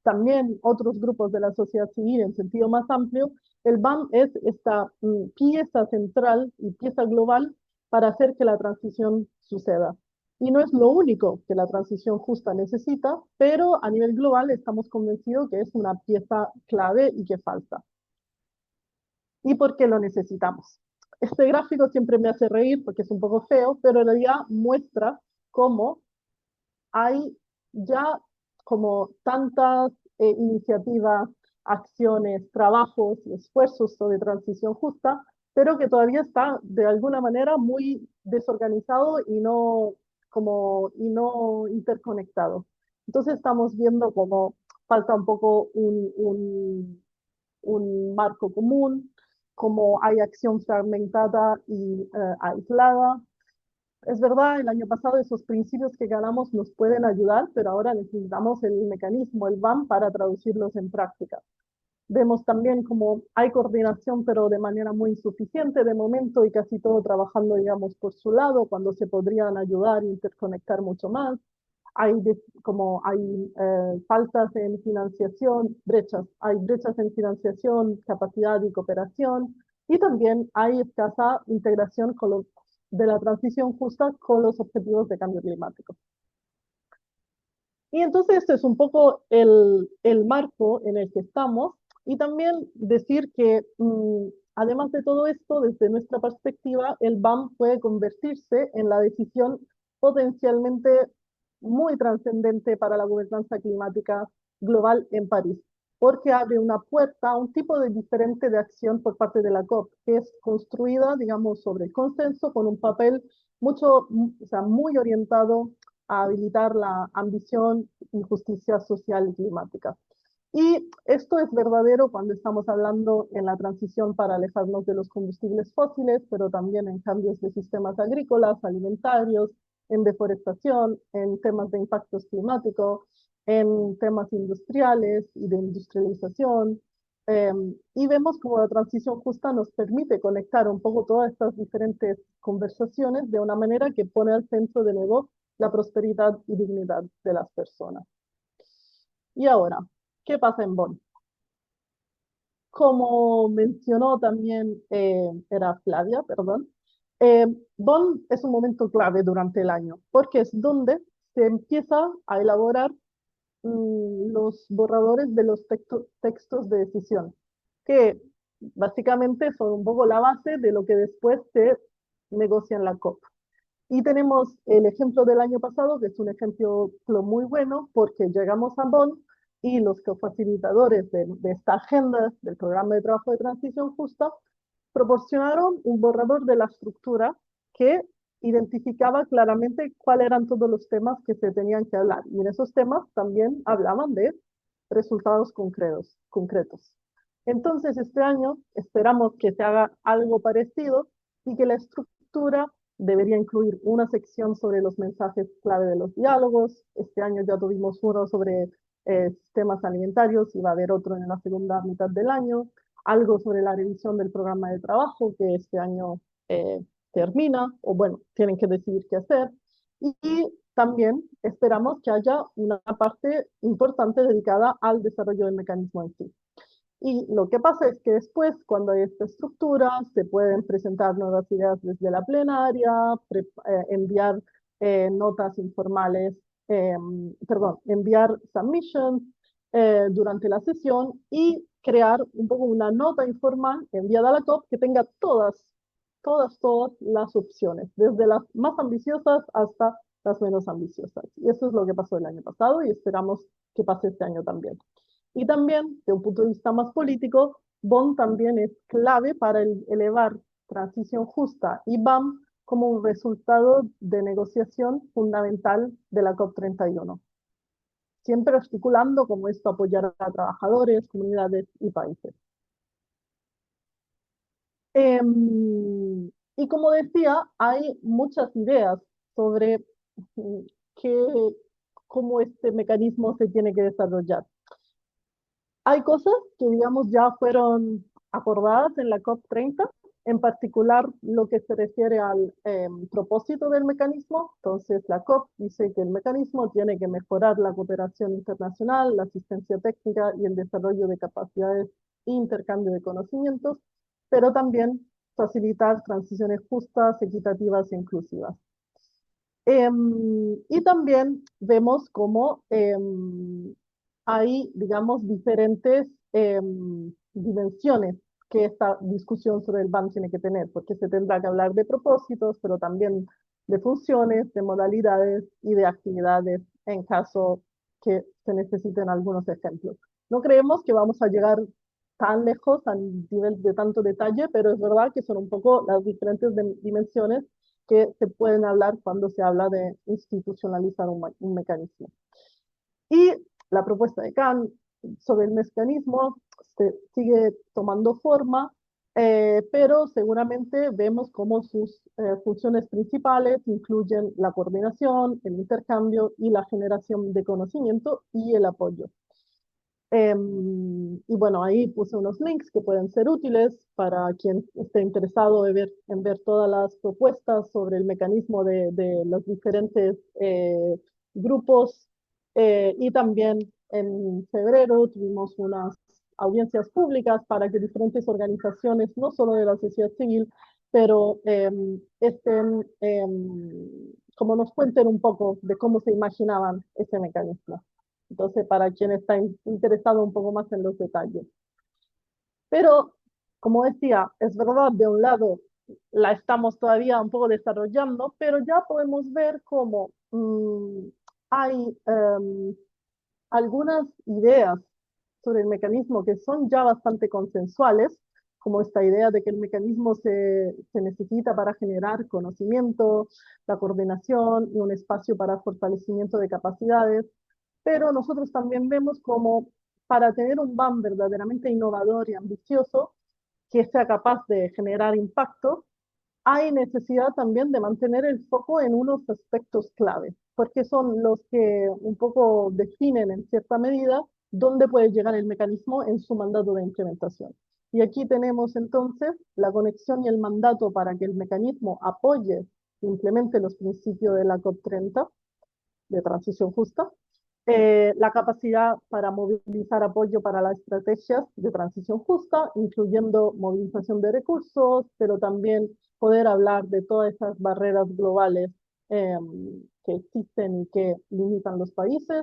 también otros grupos de la sociedad civil en sentido más amplio, el BAM es esta pieza central y pieza global para hacer que la transición suceda. Y no es lo único que la transición justa necesita, pero a nivel global estamos convencidos que es una pieza clave y que falta. ¿Y por qué lo necesitamos? Este gráfico siempre me hace reír porque es un poco feo, pero en realidad muestra cómo hay ya como tantas iniciativas, acciones, trabajos y esfuerzos sobre transición justa, pero que todavía está de alguna manera muy desorganizado y no interconectado. Entonces estamos viendo cómo falta un poco un marco común, cómo hay acción fragmentada y aislada. Es verdad, el año pasado esos principios que ganamos nos pueden ayudar, pero ahora necesitamos el mecanismo, el BAM, para traducirlos en práctica. Vemos también cómo hay coordinación, pero de manera muy insuficiente de momento y casi todo trabajando, digamos, por su lado, cuando se podrían ayudar e interconectar mucho más. como hay faltas en financiación, hay brechas en financiación, capacidad y cooperación, y también hay escasa integración de la transición justa con los objetivos de cambio climático. Y entonces este es un poco el marco en el que estamos y también decir que además de todo esto, desde nuestra perspectiva, el BAM puede convertirse en la decisión potencialmente muy trascendente para la gobernanza climática global en París, porque abre una puerta a un tipo de diferente de acción por parte de la COP, que es construida, digamos, sobre el consenso con un papel o sea, muy orientado a habilitar la ambición y justicia social y climática. Y esto es verdadero cuando estamos hablando en la transición para alejarnos de los combustibles fósiles, pero también en cambios de sistemas agrícolas, alimentarios, en deforestación, en temas de impactos climáticos, en temas industriales y de industrialización. Y vemos cómo la transición justa nos permite conectar un poco todas estas diferentes conversaciones de una manera que pone al centro de nuevo la prosperidad y dignidad de las personas. Y ahora, ¿qué pasa en Bonn? Como mencionó también, era Flavia, perdón, Bonn es un momento clave durante el año, porque es donde se empieza a elaborar los borradores de los textos de decisión, que básicamente son un poco la base de lo que después se negocia en la COP. Y tenemos el ejemplo del año pasado, que es un ejemplo muy bueno, porque llegamos a Bonn y los facilitadores de esta agenda del programa de trabajo de transición justa proporcionaron un borrador de la estructura que identificaba claramente cuáles eran todos los temas que se tenían que hablar. Y en esos temas también hablaban de resultados concretos. Entonces, este año esperamos que se haga algo parecido y que la estructura debería incluir una sección sobre los mensajes clave de los diálogos. Este año ya tuvimos uno sobre sistemas alimentarios y va a haber otro en la segunda mitad del año. Algo sobre la revisión del programa de trabajo que este año termina, o bueno, tienen que decidir qué hacer. Y también esperamos que haya una parte importante dedicada al desarrollo del mecanismo en sí. Y lo que pasa es que después, cuando hay esta estructura, se pueden presentar nuevas ideas desde la plenaria, enviar notas informales, perdón, enviar submissions durante la sesión y crear un poco una nota informal enviada a la COP que tenga todas las opciones, desde las más ambiciosas hasta las menos ambiciosas. Y eso es lo que pasó el año pasado y esperamos que pase este año también. Y también, de un punto de vista más político, Bonn también es clave para elevar transición justa y BAM como un resultado de negociación fundamental de la COP31, siempre articulando cómo esto apoyará a trabajadores, comunidades y países. Y como decía, hay muchas ideas sobre qué, cómo este mecanismo se tiene que desarrollar. Hay cosas que, digamos, ya fueron acordadas en la COP30, en particular lo que se refiere al propósito del mecanismo. Entonces, la COP dice que el mecanismo tiene que mejorar la cooperación internacional, la asistencia técnica y el desarrollo de capacidades e intercambio de conocimientos, pero también facilitar transiciones justas, equitativas e inclusivas. Y también vemos cómo hay, digamos, diferentes dimensiones que esta discusión sobre el BAM tiene que tener, porque se tendrá que hablar de propósitos, pero también de funciones, de modalidades y de actividades en caso que se necesiten algunos ejemplos. No creemos que vamos a llegar tan lejos a nivel de tanto detalle, pero es verdad que son un poco las diferentes dimensiones que se pueden hablar cuando se habla de institucionalizar un mecanismo. Y la propuesta de Kant sobre el mecanismo se sigue tomando forma, pero seguramente vemos cómo sus funciones principales incluyen la coordinación, el intercambio y la generación de conocimiento y el apoyo. Y bueno, ahí puse unos links que pueden ser útiles para quien esté interesado en ver todas las propuestas sobre el mecanismo de los diferentes grupos y también en febrero tuvimos unas audiencias públicas para que diferentes organizaciones, no solo de la sociedad civil, pero estén, como nos cuenten un poco de cómo se imaginaban ese mecanismo. Entonces, para quien está interesado un poco más en los detalles. Pero, como decía, es verdad, de un lado la estamos todavía un poco desarrollando, pero ya podemos ver cómo hay algunas ideas sobre el mecanismo que son ya bastante consensuales, como esta idea de que el mecanismo se necesita para generar conocimiento, la coordinación y un espacio para fortalecimiento de capacidades, pero nosotros también vemos como para tener un BAM verdaderamente innovador y ambicioso, que sea capaz de generar impacto, hay necesidad también de mantener el foco en unos aspectos clave, porque son los que un poco definen en cierta medida dónde puede llegar el mecanismo en su mandato de implementación. Y aquí tenemos entonces la conexión y el mandato para que el mecanismo apoye e implemente los principios de la COP30 de transición justa, la capacidad para movilizar apoyo para las estrategias de transición justa, incluyendo movilización de recursos, pero también poder hablar de todas esas barreras globales que existen y que limitan los países,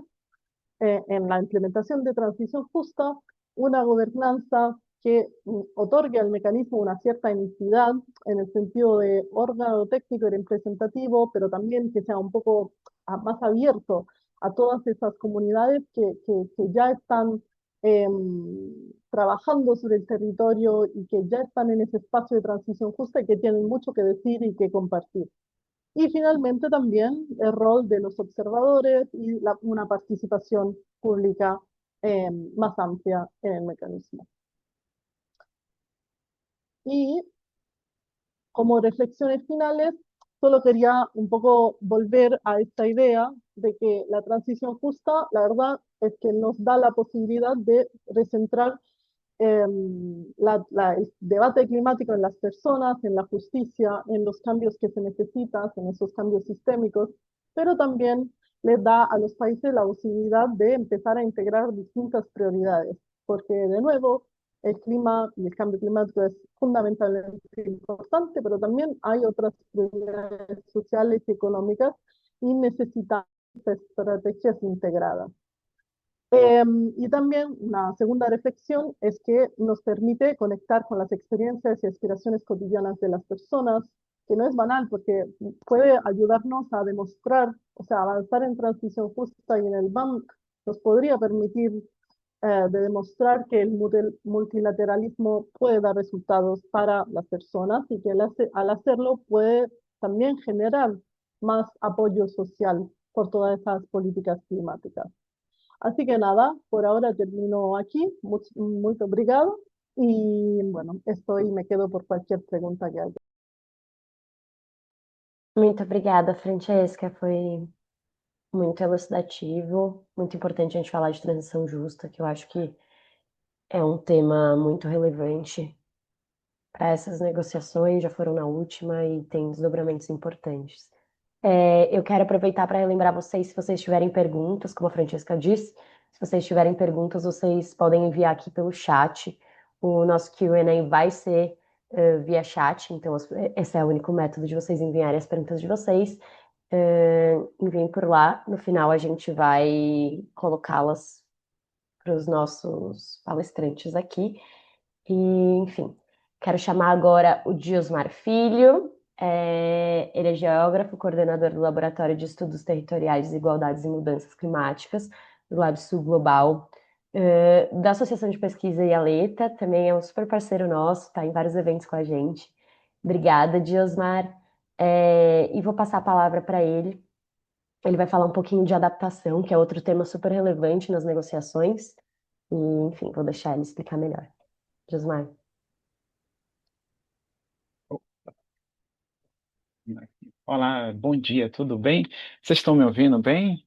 en la implementación de transición justa, una gobernanza que otorgue al mecanismo una cierta entidad en el sentido de órgano técnico y representativo, pero también que sea un poco más abierto a todas esas comunidades que ya están trabajando sobre el territorio y que ya están en ese espacio de transición justa y que tienen mucho que decir y que compartir. Y finalmente también el rol de los observadores y una participación pública más amplia en el mecanismo. Y como reflexiones finales, solo quería un poco volver a esta idea de que la transición justa, la verdad es que nos da la posibilidad de recentrar el debate climático en las personas, en la justicia, en los cambios que se necesitan, en esos cambios sistémicos, pero también les da a los países la posibilidad de empezar a integrar distintas prioridades, porque de nuevo el clima y el cambio climático es fundamentalmente importante, pero también hay otras prioridades sociales y económicas y necesitamos estrategias integradas. Y también una segunda reflexión es que nos permite conectar con las experiencias y aspiraciones cotidianas de las personas, que no es banal porque puede ayudarnos a demostrar, o sea, avanzar en transición justa y en el BAM nos podría permitir de demostrar que el multilateralismo puede dar resultados para las personas y que al hacerlo puede también generar más apoyo social por todas esas políticas climáticas. Así que nada, por ahora termino aquí. Muy obrigado. Y bueno, estoy, me quedo por cualquier pregunta que haya. Muito obrigada, Francesca. Foi muito elucidativo, muito importante a gente falar de transição justa, que eu acho que é um tema muito relevante para essas negociações, já foram na última e tem desdobramentos importantes. Eu quero aproveitar para relembrar vocês, se vocês tiverem perguntas, como a Francesca disse, se vocês tiverem perguntas, vocês podem enviar aqui pelo chat. O nosso Q&A vai ser via chat, então esse é o único método de vocês enviarem as perguntas de vocês. Enviem por lá, no final a gente vai colocá-las para os nossos palestrantes aqui. E, enfim, quero chamar agora o Diosmar Filho. Ele é geógrafo, coordenador do Laboratório de Estudos Territoriais, Desigualdades e Mudanças Climáticas, do Lab Sul Global, da Associação de Pesquisa IALETA, também é um super parceiro nosso, está em vários eventos com a gente. Obrigada, Diosmar. E vou passar a palavra para ele. Ele vai falar um pouquinho de adaptação, que é outro tema super relevante nas negociações. E, enfim, vou deixar ele explicar melhor. Diosmar. Olá, bom dia, tudo bem? Vocês estão me ouvindo bem?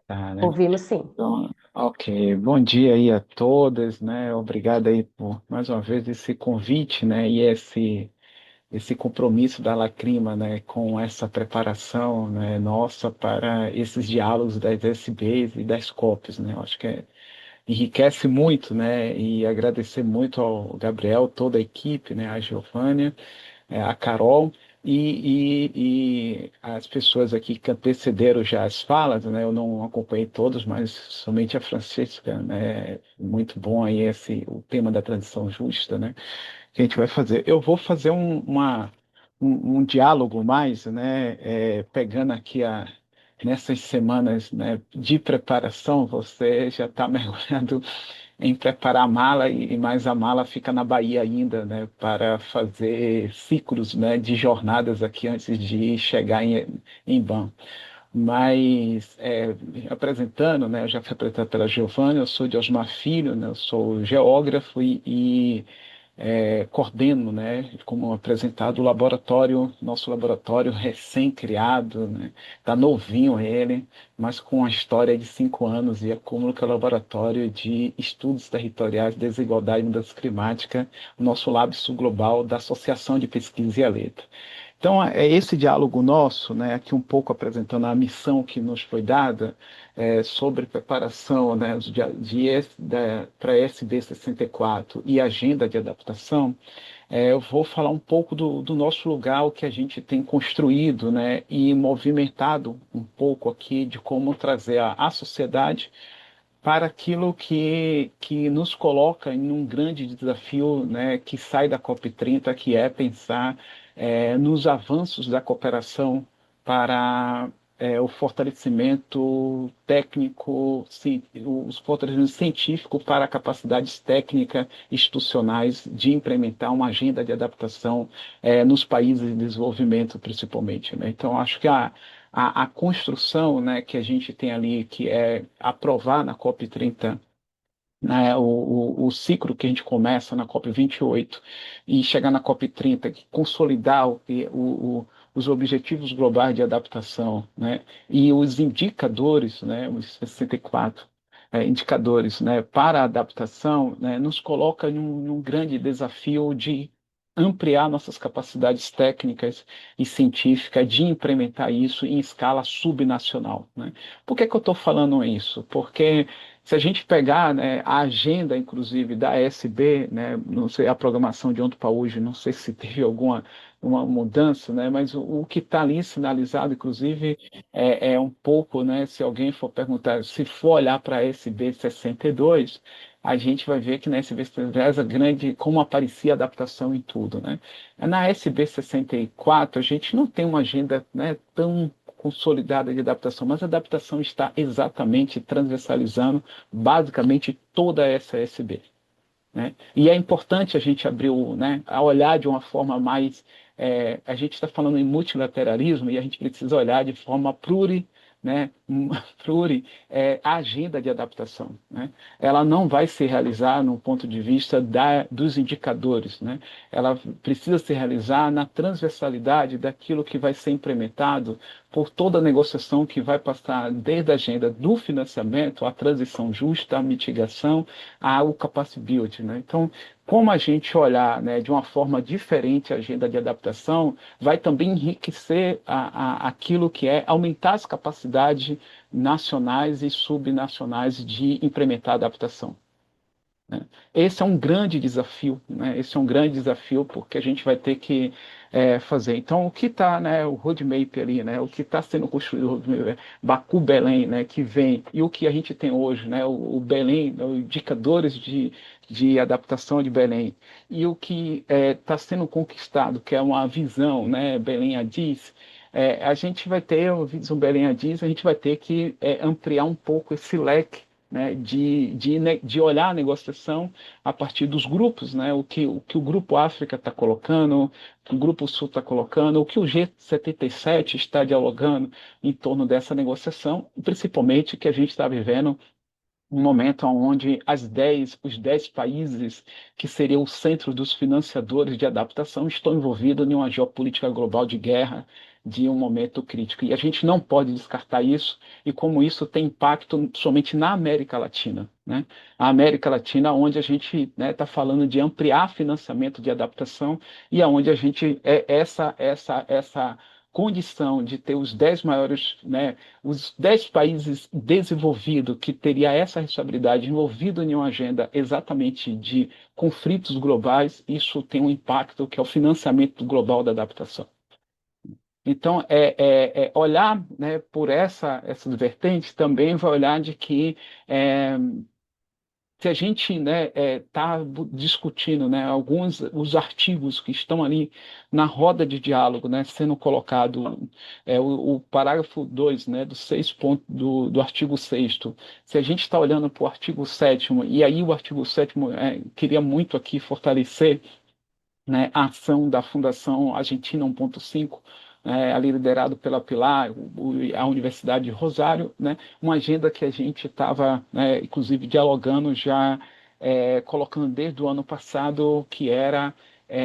Tá, né? Ouvimos sim. Então, ok, bom dia aí a todas, né? Obrigado aí por mais uma vez esse convite, né? E esse compromisso da Lacrima, né, com essa preparação, né, nossa para esses diálogos das SBs e das COPs, né? Eu acho que enriquece muito, né? E agradecer muito ao Gabriel, toda a equipe, né, a Giovânia, a Carol e as pessoas aqui que antecederam já as falas, né? Eu não acompanhei todos, mas somente a Francisca, né? Muito bom aí o tema da transição justa, né? Que a gente vai fazer. Eu vou fazer um diálogo mais, né? Pegando aqui nessas semanas, né, de preparação, você já está mergulhando em preparar a mala e mais a mala fica na Bahia ainda, né, para fazer ciclos, né, de jornadas aqui antes de chegar em Ban. Mas, apresentando, né, eu já fui apresentado pela Giovanna, eu sou de Osmar Filho, né, eu sou geógrafo e coordeno, né, como apresentado, o laboratório, nosso laboratório recém-criado, né, tá novinho ele, mas com uma história de 5 anos e acúmulo que é o laboratório de estudos territoriais, desigualdade e mudança climática, nosso Lab Sul Global da Associação de Pesquisa e a Letra. Então, é esse diálogo nosso, né, aqui um pouco apresentando a missão que nos foi dada sobre preparação, né, para SB 64 e agenda de adaptação. Eu vou falar um pouco do nosso lugar, o que a gente tem construído, né, e movimentado um pouco aqui de como trazer a sociedade para aquilo que nos coloca em um grande desafio, né, que sai da COP30, que é pensar nos avanços da cooperação para o fortalecimento técnico, os fortalecimento científico para capacidades técnicas institucionais de implementar uma agenda de adaptação nos países de desenvolvimento, principalmente, né? Então, acho que a construção, né, que a gente tem ali, que é aprovar na COP30, né, o ciclo que a gente começa na COP28 e chegar na COP30, que consolidar os objetivos globais de adaptação, né, e os indicadores, né, os 64 indicadores, né, para a adaptação, né, nos coloca num grande desafio de ampliar nossas capacidades técnicas e científicas de implementar isso em escala subnacional, né? Por que que eu estou falando isso? Porque se a gente pegar, né, a agenda, inclusive, da ASB, né, não sei, a programação de ontem para hoje, não sei se teve alguma uma mudança, né, mas o que está ali sinalizado, inclusive, é um pouco, né, se alguém for perguntar, se for olhar para a ASB 62, a gente vai ver que na SB 62 é grande, como aparecia a adaptação em tudo, né? Na SB 64, a gente não tem uma agenda, né, tão consolidada de adaptação, mas a adaptação está exatamente transversalizando basicamente toda essa SB, né? E é importante a gente abrir né, a olhar de uma forma mais. A gente está falando em multilateralismo e a gente precisa olhar de forma né, a agenda de adaptação, né? Ela não vai se realizar no ponto de vista dos indicadores, né? Ela precisa se realizar na transversalidade daquilo que vai ser implementado por toda a negociação que vai passar desde a agenda do financiamento, à transição justa, à mitigação, ao capacity building, né? Então, como a gente olhar, né, de uma forma diferente a agenda de adaptação, vai também enriquecer aquilo que é aumentar as capacidades nacionais e subnacionais de implementar a adaptação, né? Esse é um grande desafio, né? Esse é um grande desafio porque a gente vai ter que fazer. Então, o que está, né, o roadmap ali, né, o que está sendo construído, Baku Belém, né, que vem, e o que a gente tem hoje, né, o Belém, os indicadores de adaptação de Belém, e o que está sendo conquistado, que é uma visão, né, Belém Addis, a gente vai ter, o Visão Belém Addis, a gente vai ter que ampliar um pouco esse leque, né, de olhar a negociação a partir dos grupos, né, o que o Grupo África está colocando, o que o Grupo Sul está colocando, o que o G77 está dialogando em torno dessa negociação, e principalmente que a gente está vivendo um momento onde os 10 países que seriam o centro dos financiadores de adaptação estão envolvidos em uma geopolítica global de guerra, de um momento crítico. E a gente não pode descartar isso, e como isso tem impacto somente na América Latina, né? A América Latina, onde a gente, né, está falando de ampliar financiamento de adaptação e aonde a gente essa condição de ter os 10 maiores, né, os 10 países desenvolvidos que teria essa responsabilidade envolvido em uma agenda exatamente de conflitos globais, isso tem um impacto que é o financiamento global da adaptação. Então, olhar, né, por essas vertentes também vai olhar de que é, se a gente, né, está discutindo, né, alguns os artigos que estão ali na roda de diálogo, né, sendo colocado o parágrafo 2, né, do 6 ponto, do artigo 6º, se a gente está olhando para o artigo 7º, e aí o artigo 7º queria muito aqui fortalecer, né, a ação da Fundação Argentina 1.5, ali liderado pela Pilar, a Universidade de Rosário, né, uma agenda que a gente estava, né, inclusive, dialogando já, colocando desde o ano passado, que era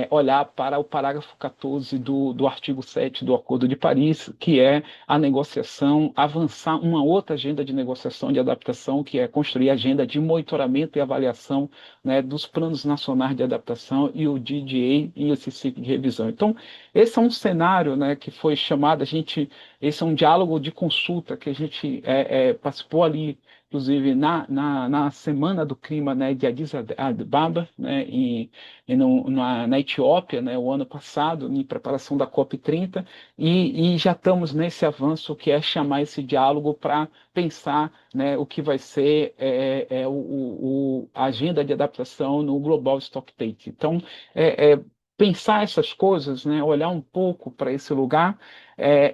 olhar para o parágrafo 14 do artigo 7 do Acordo de Paris, que é a negociação, avançar uma outra agenda de negociação de adaptação, que é construir a agenda de monitoramento e avaliação, né, dos planos nacionais de adaptação e o DDA e esse ciclo de revisão. Então, esse é um cenário, né, que foi chamado, esse é um diálogo de consulta que a gente participou ali, inclusive na Semana do Clima, né, de Addis Ababa, né, na Etiópia, né, o ano passado, em preparação da COP30, e já estamos nesse avanço que é chamar esse diálogo para pensar, né, o que vai ser a agenda de adaptação no Global Stocktake. Então, pensar essas coisas, né, olhar um pouco para esse lugar,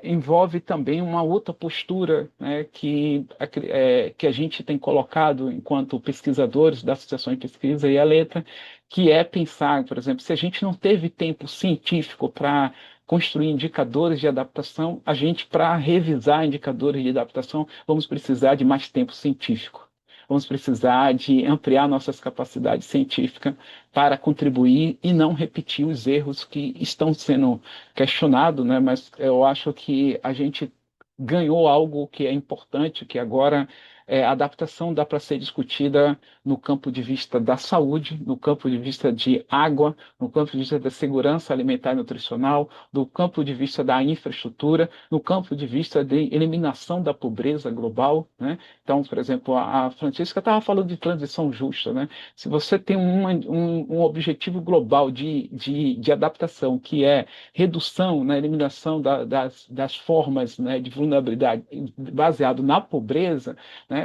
envolve também uma outra postura, né, que a gente tem colocado enquanto pesquisadores da Associação de Pesquisa e a Letra, que é pensar, por exemplo, se a gente não teve tempo científico para construir indicadores de adaptação, a gente, para revisar indicadores de adaptação, vamos precisar de mais tempo científico. Vamos precisar de ampliar nossas capacidades científicas para contribuir e não repetir os erros que estão sendo questionados, né? Mas eu acho que a gente ganhou algo que é importante, que agora a adaptação dá para ser discutida no campo de vista da saúde, no campo de vista de água, no campo de vista da segurança alimentar e nutricional, do campo de vista da infraestrutura, no campo de vista de eliminação da pobreza global, né? Então, por exemplo, a Francisca estava falando de transição justa, né? Se você tem um objetivo global de adaptação, que é redução, né, eliminação das formas, né, de vulnerabilidade baseado na pobreza, né,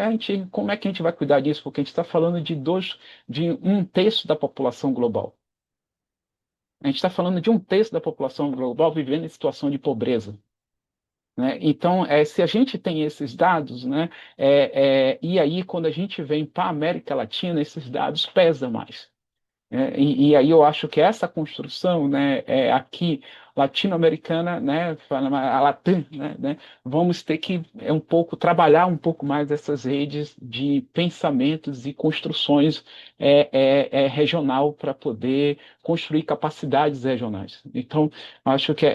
como é que a gente vai cuidar disso? Porque a gente está falando de um terço da população global. A gente está falando de um terço da população global vivendo em situação de pobreza. Né? Então, se a gente tem esses dados, né, e aí quando a gente vem para a América Latina, esses dados pesam mais. E aí eu acho que essa construção, né, aqui latino-americana, né, a Latam, né, vamos ter que trabalhar um pouco mais essas redes de pensamentos e construções regional para poder construir capacidades regionais. Então, acho que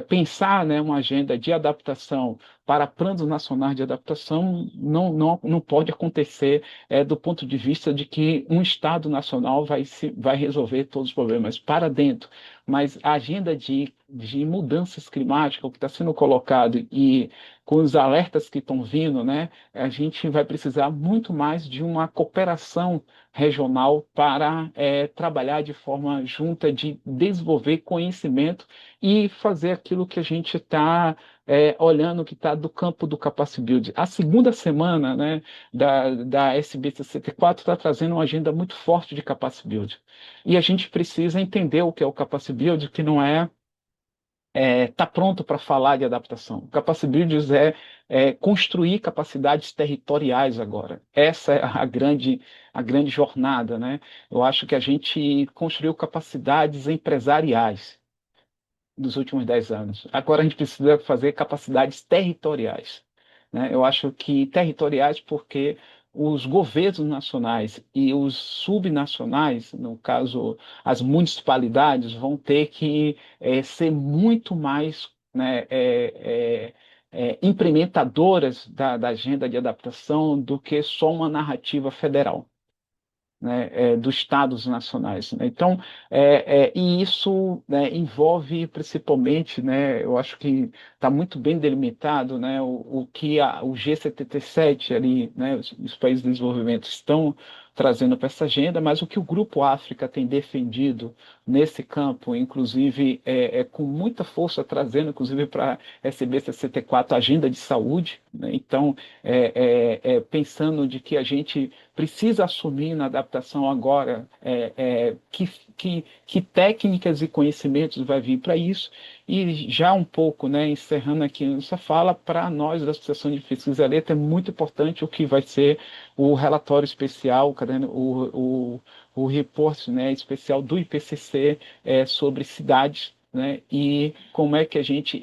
pensar, né, uma agenda de adaptação para planos nacionais de adaptação não pode acontecer do ponto de vista de que um Estado nacional vai resolver todos os problemas para dentro. Mas a agenda de mudanças climáticas, o que está sendo colocado e com os alertas que estão vindo, né, a gente vai precisar muito mais de uma cooperação regional para trabalhar de forma junta, de desenvolver conhecimento e fazer aquilo que a gente está olhando que está do campo do Capacity Build. A segunda semana, né, da SB64 está trazendo uma agenda muito forte de Capacity Build. E a gente precisa entender o que é o Capacity Build, que não tá pronto para falar de adaptação. O Capacity Build é construir capacidades territoriais agora. Essa é a grande jornada, né? Eu acho que a gente construiu capacidades empresariais dos últimos 10 anos. Agora a gente precisa fazer capacidades territoriais, né? Eu acho que territoriais porque os governos nacionais e os subnacionais, no caso as municipalidades, vão ter que ser muito mais, né, implementadoras da agenda de adaptação do que só uma narrativa federal, né, dos estados nacionais, né? Então, e isso, né, envolve principalmente, né, eu acho que está muito bem delimitado, né, o que o G77 ali, né, os países de desenvolvimento estão trazendo para essa agenda, mas o que o Grupo África tem defendido nesse campo, inclusive com muita força trazendo, inclusive para a SB64, a agenda de saúde, né? Então, pensando de que a gente precisa assumir na adaptação agora que técnicas e conhecimentos vai vir para isso, e já um pouco, né, encerrando aqui nossa fala, para nós da Associação de Pesquisa Letra é muito importante o que vai ser o relatório especial, o report, né, especial do IPCC sobre cidades, né, e como é que a gente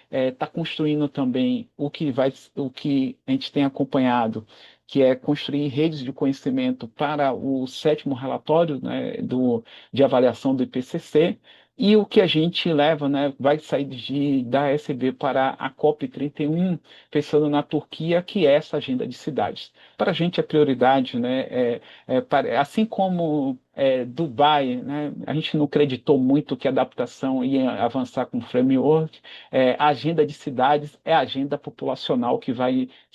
está construindo também o que a gente tem acompanhado, que é construir redes de conhecimento para o sétimo relatório, né, de avaliação do IPCC, e o que a gente leva, né, vai sair da SB para a COP31, pensando na Turquia, que é essa agenda de cidades. Para a gente é prioridade, né, assim como Dubai, né, a gente não acreditou muito que a adaptação ia avançar com o framework, a agenda de cidades é a agenda populacional que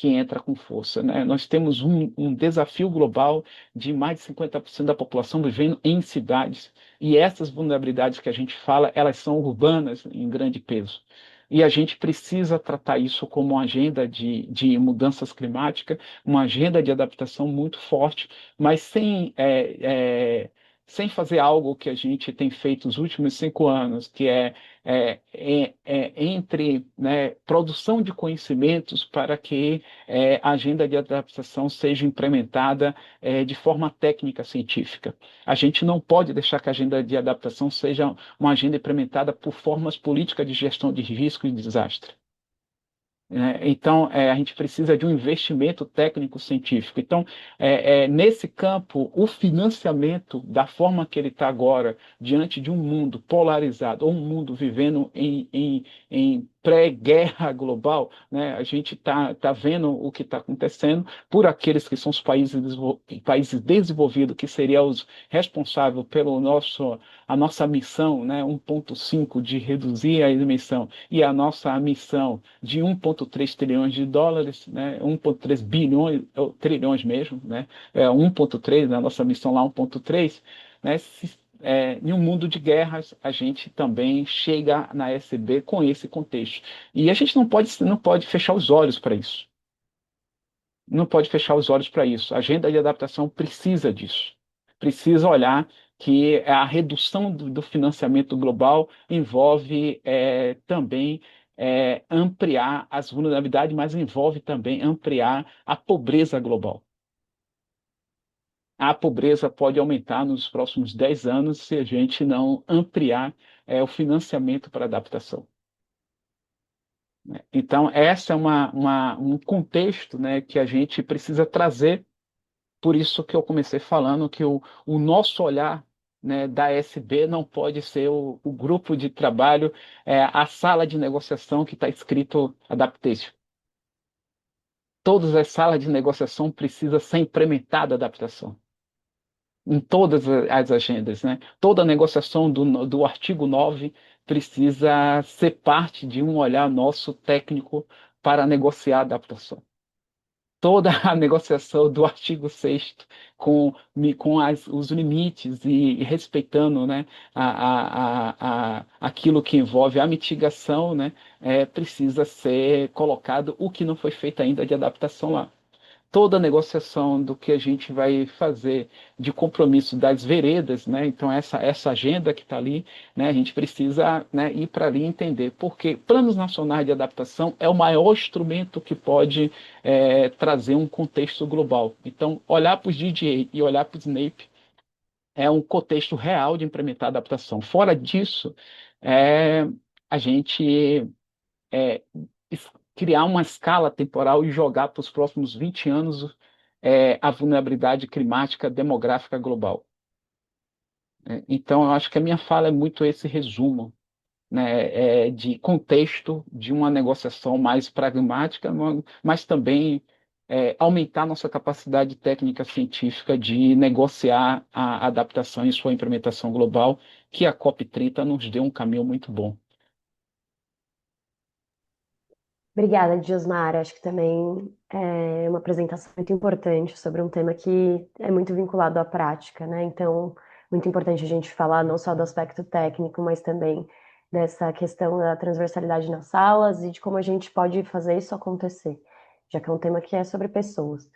entra com força, né? Nós temos um desafio global de mais de 50% da população vivendo em cidades, e essas vulnerabilidades que a gente fala, elas são urbanas em grande peso. E a gente precisa tratar isso como uma agenda de mudanças climáticas, uma agenda de adaptação muito forte, mas sem fazer algo que a gente tem feito nos últimos 5 anos, que entre, né, produção de conhecimentos para que a agenda de adaptação seja implementada de forma técnica científica. A gente não pode deixar que a agenda de adaptação seja uma agenda implementada por formas políticas de gestão de risco e desastre, né? Então, a gente precisa de um investimento técnico-científico. Então, nesse campo, o financiamento, da forma que ele está agora, diante de um mundo polarizado, ou um mundo vivendo em pré-guerra global, né? A gente tá vendo o que está acontecendo por aqueles que são os países desenvolvidos, que seriam os responsáveis a nossa missão, né? 1,5 de reduzir a emissão, e a nossa missão de 1,3 trilhões de dólares, né? 1,3 bilhões, ou trilhões mesmo, né? 1,3, a nossa missão lá 1,3, né? Em um mundo de guerras, a gente também chega na SB com esse contexto. E a gente não pode fechar os olhos para isso. Não pode fechar os olhos para isso. A agenda de adaptação precisa disso. Precisa olhar que a redução do financiamento global envolve também ampliar as vulnerabilidades, mas envolve também ampliar a pobreza global. A pobreza pode aumentar nos próximos 10 anos se a gente não ampliar o financiamento para adaptação, né? Então, esse é um contexto, né, que a gente precisa trazer. Por isso que eu comecei falando que o nosso olhar, né, da SB não pode ser o grupo de trabalho, a sala de negociação que está escrito adaptation. Todas as salas de negociação precisam ser implementada a adaptação em todas as agendas, né? Toda negociação do artigo 9 precisa ser parte de um olhar nosso técnico para negociar a adaptação. Toda a negociação do artigo 6º com os limites e respeitando, né, aquilo que envolve a mitigação, né, precisa ser colocado o que não foi feito ainda de adaptação lá. Toda a negociação do que a gente vai fazer de compromisso das veredas, né? Então essa agenda que está ali, né? A gente precisa, né, ir para ali e entender, porque planos nacionais de adaptação é o maior instrumento que pode trazer um contexto global. Então, olhar para os DDA e olhar para o SNAPE é um contexto real de implementar adaptação. Fora disso, a gente é, criar uma escala temporal e jogar para os próximos 20 anos a vulnerabilidade climática demográfica global, né? Então, eu acho que a minha fala é muito esse resumo, né, de contexto, de uma negociação mais pragmática, mas também aumentar nossa capacidade técnica científica de negociar a adaptação e sua implementação global, que a COP30 nos deu um caminho muito bom. Obrigada, Diosmar. Acho que também é uma apresentação muito importante sobre um tema que é muito vinculado à prática, né? Então, muito importante a gente falar não só do aspecto técnico, mas também dessa questão da transversalidade nas salas e de como a gente pode fazer isso acontecer, já que é um tema que é sobre pessoas.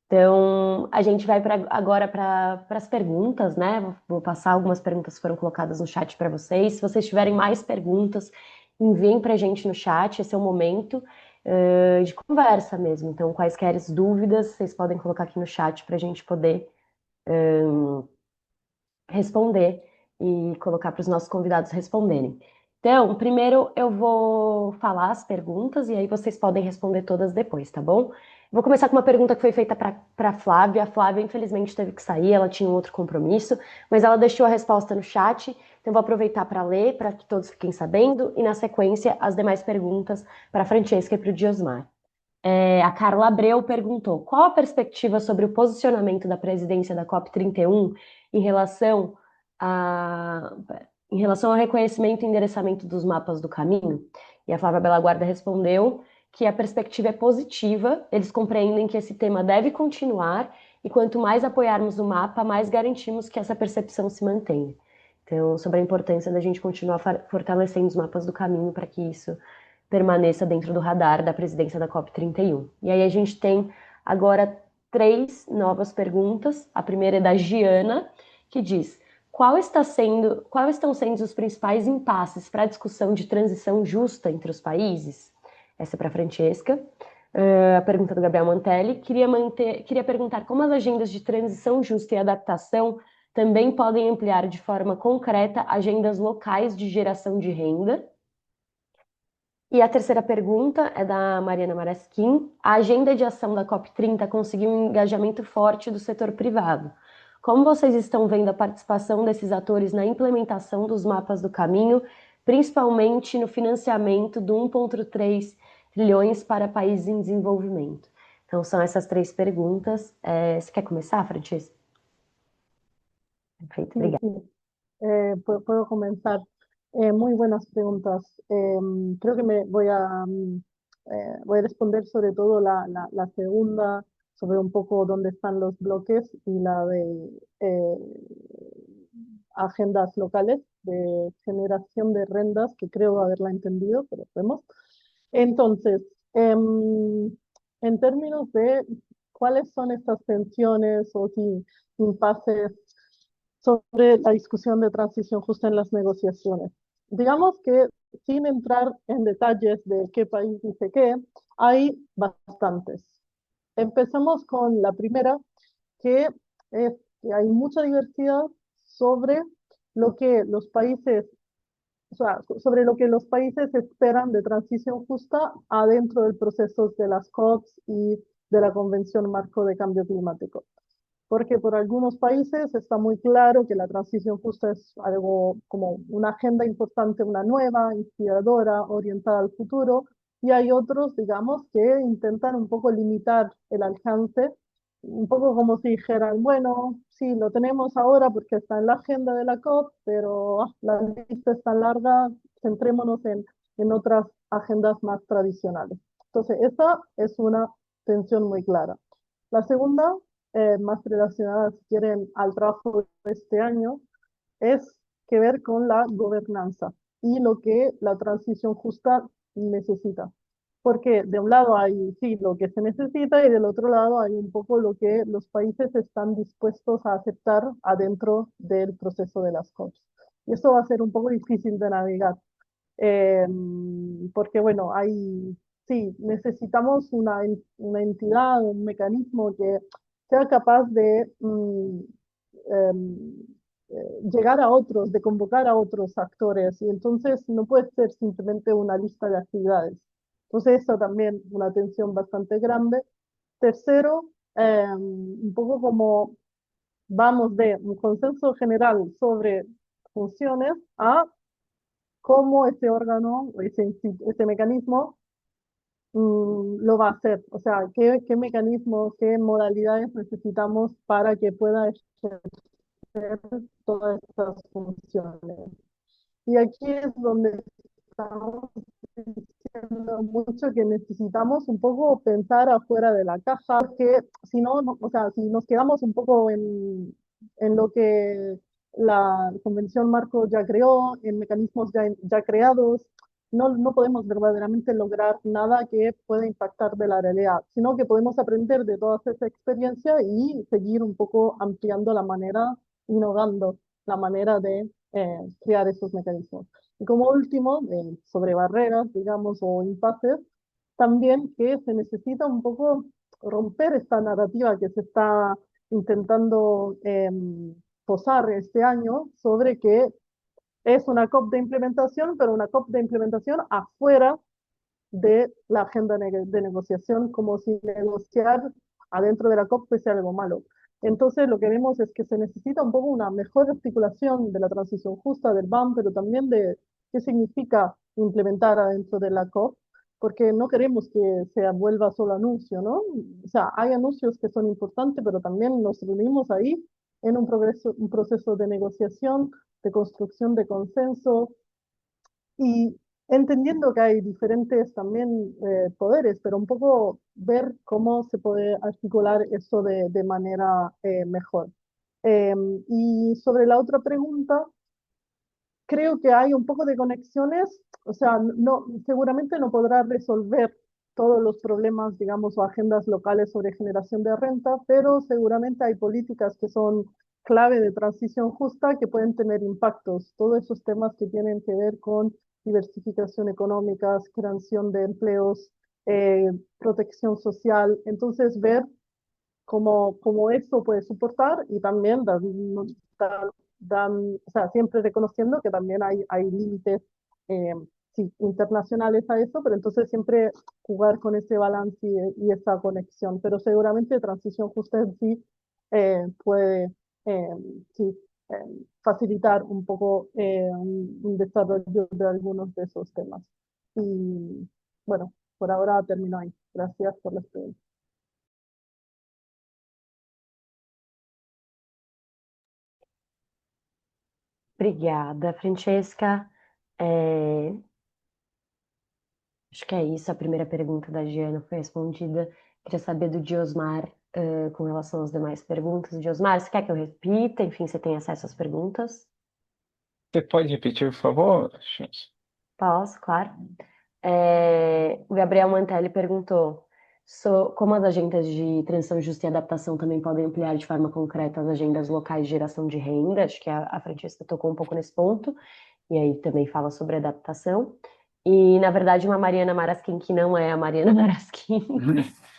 Então, a gente vai agora para as perguntas, né? Vou passar algumas perguntas que foram colocadas no chat para vocês. Se vocês tiverem mais perguntas, enviem para a gente no chat. Esse é o momento, de conversa mesmo. Então, quaisquer dúvidas, vocês podem colocar aqui no chat para a gente poder responder e colocar para os nossos convidados responderem. Então, primeiro eu vou falar as perguntas e aí vocês podem responder todas depois, tá bom? Vou começar com uma pergunta que foi feita para Flávia. A Flávia, infelizmente, teve que sair, ela tinha um outro compromisso, mas ela deixou a resposta no chat, então vou aproveitar para ler, para que todos fiquem sabendo, e na sequência, as demais perguntas para a Francesca e para o Diosmar. A Carla Abreu perguntou: qual a perspectiva sobre o posicionamento da presidência da COP31 em relação a, em relação ao reconhecimento e endereçamento dos mapas do caminho? E a Flávia Bellaguarda respondeu que a perspectiva é positiva, eles compreendem que esse tema deve continuar e quanto mais apoiarmos o mapa, mais garantimos que essa percepção se mantenha. Então, sobre a importância da gente continuar fortalecendo os mapas do caminho para que isso permaneça dentro do radar da presidência da COP31. E aí a gente tem agora 3 novas perguntas. A primeira é da Giana, que diz: quais estão sendo os principais impasses para a discussão de transição justa entre os países? Essa é para a Francesca. A pergunta do Gabriel Mantelli. Queria perguntar como as agendas de transição justa e adaptação também podem ampliar de forma concreta agendas locais de geração de renda. E a terceira pergunta é da Mariana Marasquim. A agenda de ação da COP30 conseguiu um engajamento forte do setor privado. Como vocês estão vendo a participação desses atores na implementação dos mapas do caminho, principalmente no financiamento do 1,3 trilhões para países em desenvolvimento? Então, são essas 3 perguntas. Você quer começar, Francesca? Perfeito, Sí, obrigada. sí. Puedo comenzar. Muy buenas preguntas. Creo que voy a responder sobre todo la segunda, sobre un poco dónde están los bloques, y la de agendas locales de generación de rentas, que creo haberla entendido, pero vemos. Entonces, en términos de cuáles son estas tensiones o si impases sobre la discusión de transición justa en las negociaciones. Digamos que sin entrar en detalles de qué país dice qué, hay bastantes. Empezamos con la primera, que es que hay mucha diversidad sobre lo que los países, o sea, sobre lo que los países esperan de transición justa adentro del proceso de las COPs y de la Convención Marco de Cambio Climático. Porque por algunos países está muy claro que la transición justa es algo como una agenda importante, una nueva, inspiradora, orientada al futuro, y hay otros, digamos, que intentan un poco limitar el alcance, un poco como si dijeran, bueno, sí, lo tenemos ahora porque está en la agenda de la COP, pero la lista es tan larga, centrémonos en otras agendas más tradicionales. Entonces, esa es una tensión muy clara. La segunda, más relacionada, si quieren, al trabajo de este año, es que ver con la gobernanza y lo que la transición justa necesita. Porque de un lado hay, sí, lo que se necesita, y del otro lado hay un poco lo que los países están dispuestos a aceptar adentro del proceso de las COPs. Y eso va a ser un poco difícil de navegar. Eh, Porque, bueno, sí, necesitamos una entidad, un mecanismo que sea capaz de llegar a otros, de convocar a otros actores, y entonces no puede ser simplemente una lista de actividades. Entonces, eso también una tensión bastante grande. Tercero, un poco como vamos de un consenso general sobre funciones a cómo ese órgano, ese mecanismo lo va a hacer. O sea, qué mecanismos, qué modalidades necesitamos para que pueda ejercer todas estas funciones. Y aquí es donde estamos diciendo mucho que necesitamos un poco pensar afuera de la caja, porque si no, o sea, si nos quedamos un poco en lo que la Convención Marco ya creó, en mecanismos ya creados, no podemos verdaderamente lograr nada que pueda impactar de la realidad, sino que podemos aprender de toda esa experiencia y seguir un poco ampliando la manera, innovando la manera de crear esos mecanismos. Y como último, sobre barreras, digamos, o impases, también que se necesita un poco romper esta narrativa que se está intentando posar este año sobre que es una COP de implementación, pero una COP de implementación afuera de la agenda de negociación, como si negociar adentro de la COP fuese algo malo. Entonces, lo que vemos es que se necesita un poco una mejor articulación de la transición justa del BAM, pero también de qué significa implementar adentro de la COP, porque no queremos que se vuelva solo anuncio, ¿no? O sea, hay anuncios que son importantes, pero también nos reunimos ahí en un proceso de negociación, de construcción de consenso, y entendiendo que hay diferentes también poderes, pero un poco ver cómo se puede articular eso de manera mejor. Eh, y sobre la otra pregunta, creo que hay un poco de conexiones, o sea, no, seguramente no podrá resolver todos los problemas, digamos, o agendas locales sobre generación de renta, pero seguramente hay políticas que son clave de transición justa que pueden tener impactos. Todos esos temas que tienen que ver con diversificación económica, creación de empleos, protección social. Entonces, ver cómo esto puede soportar y también o sea, siempre reconociendo que también hay límites eh, sí, internacionales a eso, pero entonces siempre jugar con ese balance y esa conexión. Pero seguramente transición justa en sí puede eh, sí, facilitar un poco un desarrollo de algunos de esos temas. Y bueno, por ahora termino ahí. Gracias por la experiencia. Obrigada, Francesca. É, acho que é isso. A primeira pergunta da Giana foi respondida. Queria saber do Diosmar, com relação às demais perguntas. Diosmar, você quer que eu repita? Enfim, você tem acesso às perguntas? Você pode repetir, por favor, Chance? Posso, claro. O Gabriel Mantelli perguntou como as agendas de transição justa e adaptação também podem ampliar de forma concreta as agendas locais de geração de renda. Acho que a Francesca tocou um pouco nesse ponto, e aí também fala sobre adaptação. E, na verdade, uma Mariana Marasquim, que não é a Mariana Marasquim,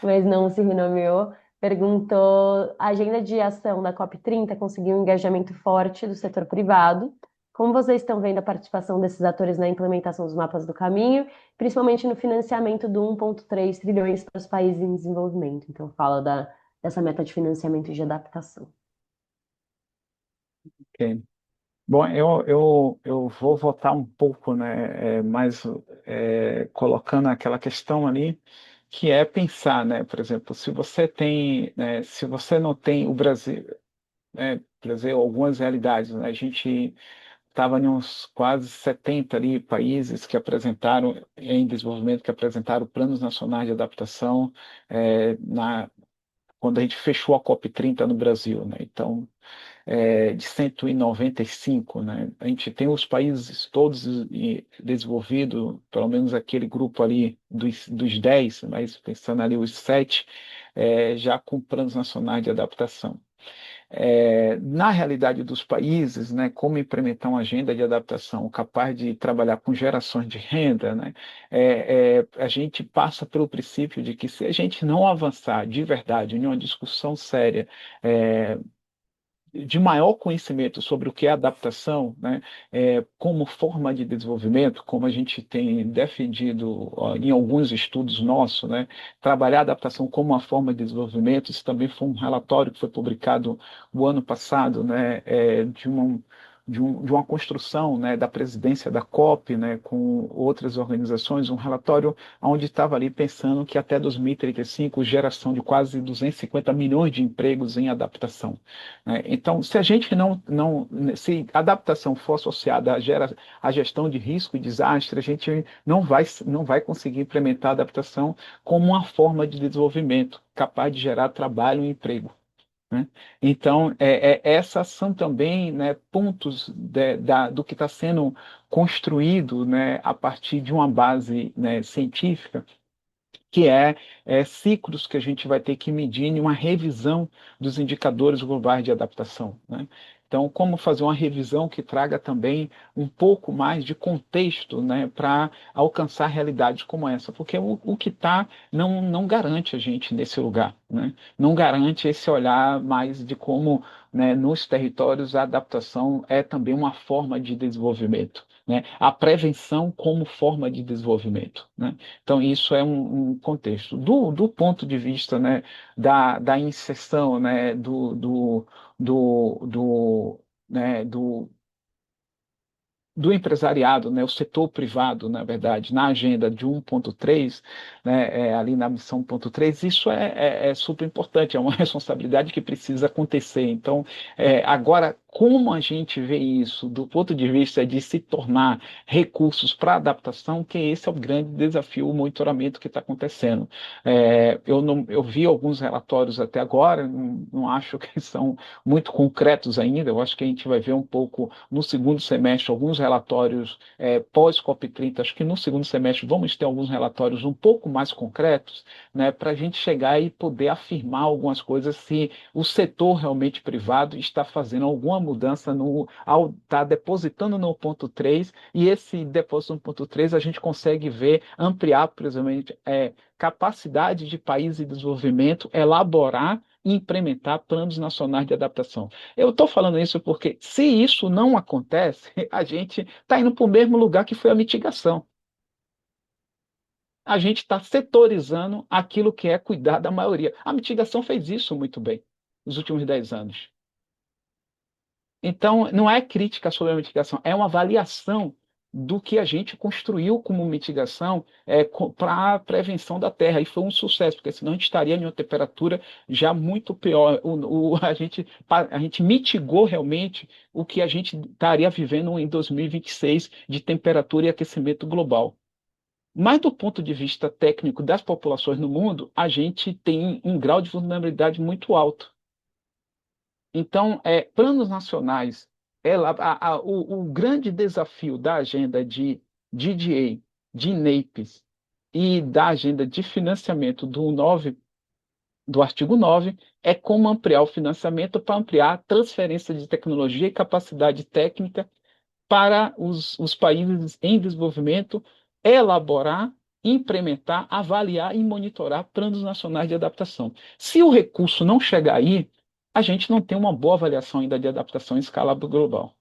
mas não se renomeou, perguntou: a agenda de ação da COP30 conseguiu um engajamento forte do setor privado. Como vocês estão vendo a participação desses atores na implementação dos mapas do caminho, principalmente no financiamento do 1,3 trilhões para os países em desenvolvimento? Então, fala dessa meta de financiamento de adaptação. Ok. Bom, eu vou voltar um pouco, né, mais colocando aquela questão ali, que é pensar, né, por exemplo, se você tem, né, se você não tem o Brasil, né, Brasil, algumas realidades, né, a gente estava em uns quase 70 ali países que apresentaram, em desenvolvimento, que apresentaram planos nacionais de adaptação, quando a gente fechou a COP30 no Brasil, né, então de 195, né? A gente tem os países todos desenvolvidos, pelo menos aquele grupo ali dos 10, mas pensando ali os 7, já com planos nacionais de adaptação. Na realidade dos países, né, como implementar uma agenda de adaptação capaz de trabalhar com gerações de renda, né, a gente passa pelo princípio de que se a gente não avançar de verdade em uma discussão séria, de maior conhecimento sobre o que é adaptação, né, como forma de desenvolvimento, como a gente tem defendido em alguns estudos nossos, né, trabalhar a adaptação como uma forma de desenvolvimento. Isso também foi um relatório que foi publicado o ano passado, né, de uma construção, né, da presidência da COP, né, com outras organizações, um relatório onde estava ali pensando que até 2035 geração de quase 250 milhões de empregos em adaptação, né? Então, se a gente se adaptação for associada à gestão de risco e desastre, a gente não vai conseguir implementar a adaptação como uma forma de desenvolvimento capaz de gerar trabalho e emprego, né? Então, essas são também, né, pontos do que está sendo construído, né, a partir de uma base, né, científica, que ciclos que a gente vai ter que medir em uma revisão dos indicadores globais de adaptação, né? Então, como fazer uma revisão que traga também um pouco mais de contexto, né, para alcançar realidades como essa, porque o que está não garante a gente nesse lugar, né? Não garante esse olhar mais de como, né, nos territórios a adaptação é também uma forma de desenvolvimento, né? A prevenção como forma de desenvolvimento, né? Então, isso é um contexto. Do ponto de vista, né, da inserção, né, né, do empresariado, né, o setor privado, na verdade, na agenda de 1.3, né, ali na missão 1.3, isso é super importante, é uma responsabilidade que precisa acontecer. Então, agora, como a gente vê isso do ponto de vista de se tornar recursos para adaptação, que esse é o grande desafio, o monitoramento que está acontecendo. Eu vi alguns relatórios até agora, não acho que são muito concretos ainda, eu acho que a gente vai ver um pouco no segundo semestre alguns relatórios pós-COP30, acho que no segundo semestre vamos ter alguns relatórios um pouco mais concretos, né, para a gente chegar e poder afirmar algumas coisas se o setor realmente privado está fazendo alguma mudança ao estar depositando no ponto 3 e esse depósito no ponto 3 a gente consegue ver, ampliar, precisamente, capacidade de país em desenvolvimento, elaborar e implementar planos nacionais de adaptação. Eu estou falando isso porque, se isso não acontece, a gente está indo para o mesmo lugar que foi a mitigação. A gente está setorizando aquilo que é cuidar da maioria. A mitigação fez isso muito bem nos últimos 10 anos. Então, não é crítica sobre a mitigação, é uma avaliação do que a gente construiu como mitigação para a prevenção da terra. E foi um sucesso, porque senão a gente estaria em uma temperatura já muito pior. A gente mitigou realmente o que a gente estaria vivendo em 2026 de temperatura e aquecimento global. Mas do ponto de vista técnico das populações no mundo, a gente tem um grau de vulnerabilidade muito alto. Então, planos nacionais, o grande desafio da agenda de DDA, de NAPES e da agenda de financiamento do artigo 9 é como ampliar o financiamento para ampliar a transferência de tecnologia e capacidade técnica para os países em desenvolvimento elaborar, implementar, avaliar e monitorar planos nacionais de adaptação. Se o recurso não chegar aí, a gente não tem uma boa avaliação ainda de adaptação em escala global.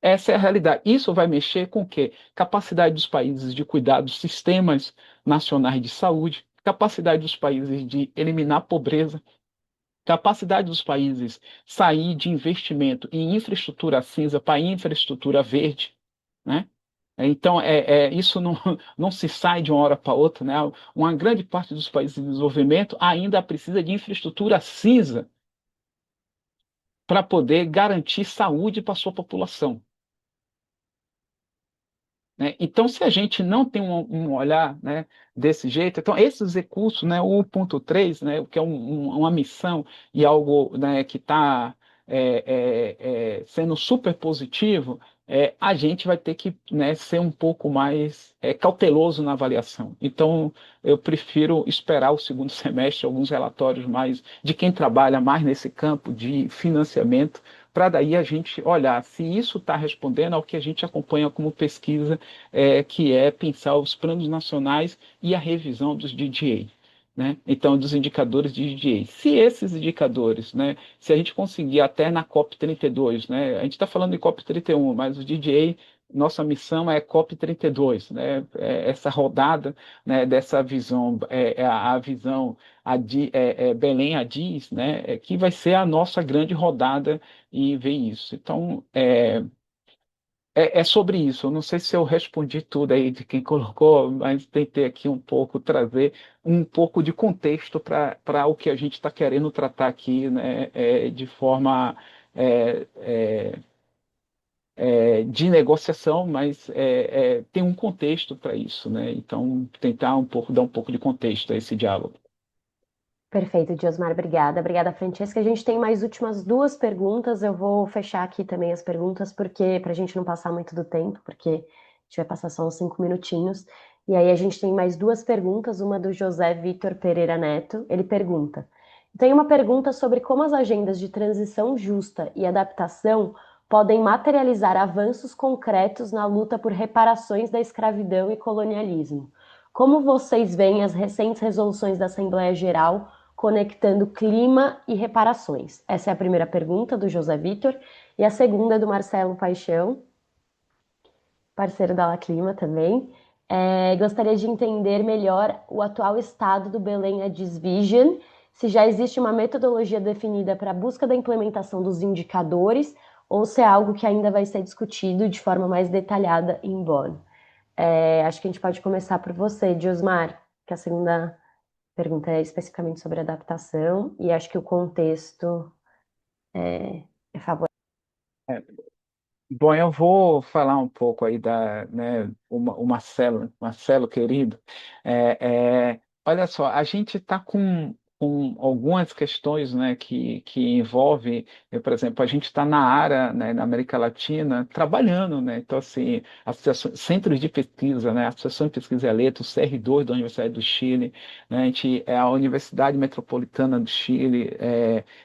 Essa é a realidade. Isso vai mexer com o quê? Capacidade dos países de cuidar dos sistemas nacionais de saúde, capacidade dos países de eliminar a pobreza, capacidade dos países sair de investimento em infraestrutura cinza para infraestrutura verde, né? Então, isso não se sai de uma hora para outra, né? Uma grande parte dos países em desenvolvimento ainda precisa de infraestrutura cinza para poder garantir saúde para a sua população, né? Então, se a gente não tem um olhar, né, desse jeito, então esses recursos, né, o 1.3, né, que é uma missão e algo, né, que está sendo super positivo, a gente vai ter que, né, ser um pouco mais cauteloso na avaliação. Então, eu prefiro esperar o segundo semestre, alguns relatórios mais de quem trabalha mais nesse campo de financiamento, para daí a gente olhar se isso está respondendo ao que a gente acompanha como pesquisa, que é pensar os planos nacionais e a revisão dos DDA, né? Então, dos indicadores de DDA. Se esses indicadores, né, se a gente conseguir até na COP32, né, a gente está falando de COP31, mas o DDA nossa missão é COP32, né? Essa rodada, né, dessa visão, a visão Belém Adiz, né, que vai ser a nossa grande rodada e ver isso. Então, é sobre isso. Eu não sei se eu respondi tudo aí de quem colocou, mas tentei aqui um pouco trazer um pouco de contexto para o que a gente está querendo tratar aqui, né, de forma é, é, de negociação, mas tem um contexto para isso, né? Então, tentar dar um pouco de contexto a esse diálogo. Perfeito, Diosmar, obrigada. Obrigada, Francesca. A gente tem mais últimas duas perguntas. Eu vou fechar aqui também as perguntas, porque para a gente não passar muito do tempo, porque a gente vai passar só uns 5 minutinhos. E aí a gente tem mais duas perguntas, uma do José Vitor Pereira Neto. Ele pergunta: tem uma pergunta sobre como as agendas de transição justa e adaptação podem materializar avanços concretos na luta por reparações da escravidão e colonialismo. Como vocês veem as recentes resoluções da Assembleia Geral conectando clima e reparações? Essa é a primeira pergunta do José Vitor. E a segunda é do Marcelo Paixão, parceiro da La Clima também. Gostaria de entender melhor o atual estado do Belém Addis Vision, se já existe uma metodologia definida para a busca da implementação dos indicadores, ou se é algo que ainda vai ser discutido de forma mais detalhada em Bonn. Acho que a gente pode começar por você, Diosmar, que a segunda pergunta é especificamente sobre adaptação, e acho que o contexto é favorável. Bom, eu vou falar um pouco aí né, o Marcelo querido. Olha só, a gente está com algumas questões, né, que envolvem, por exemplo, a gente está na área, né, na América Latina, trabalhando, né, então, assim, centros de pesquisa, né, a Associação de Pesquisa Eleita, o CR2 da Universidade do Chile, né, a gente é a Universidade Metropolitana do Chile,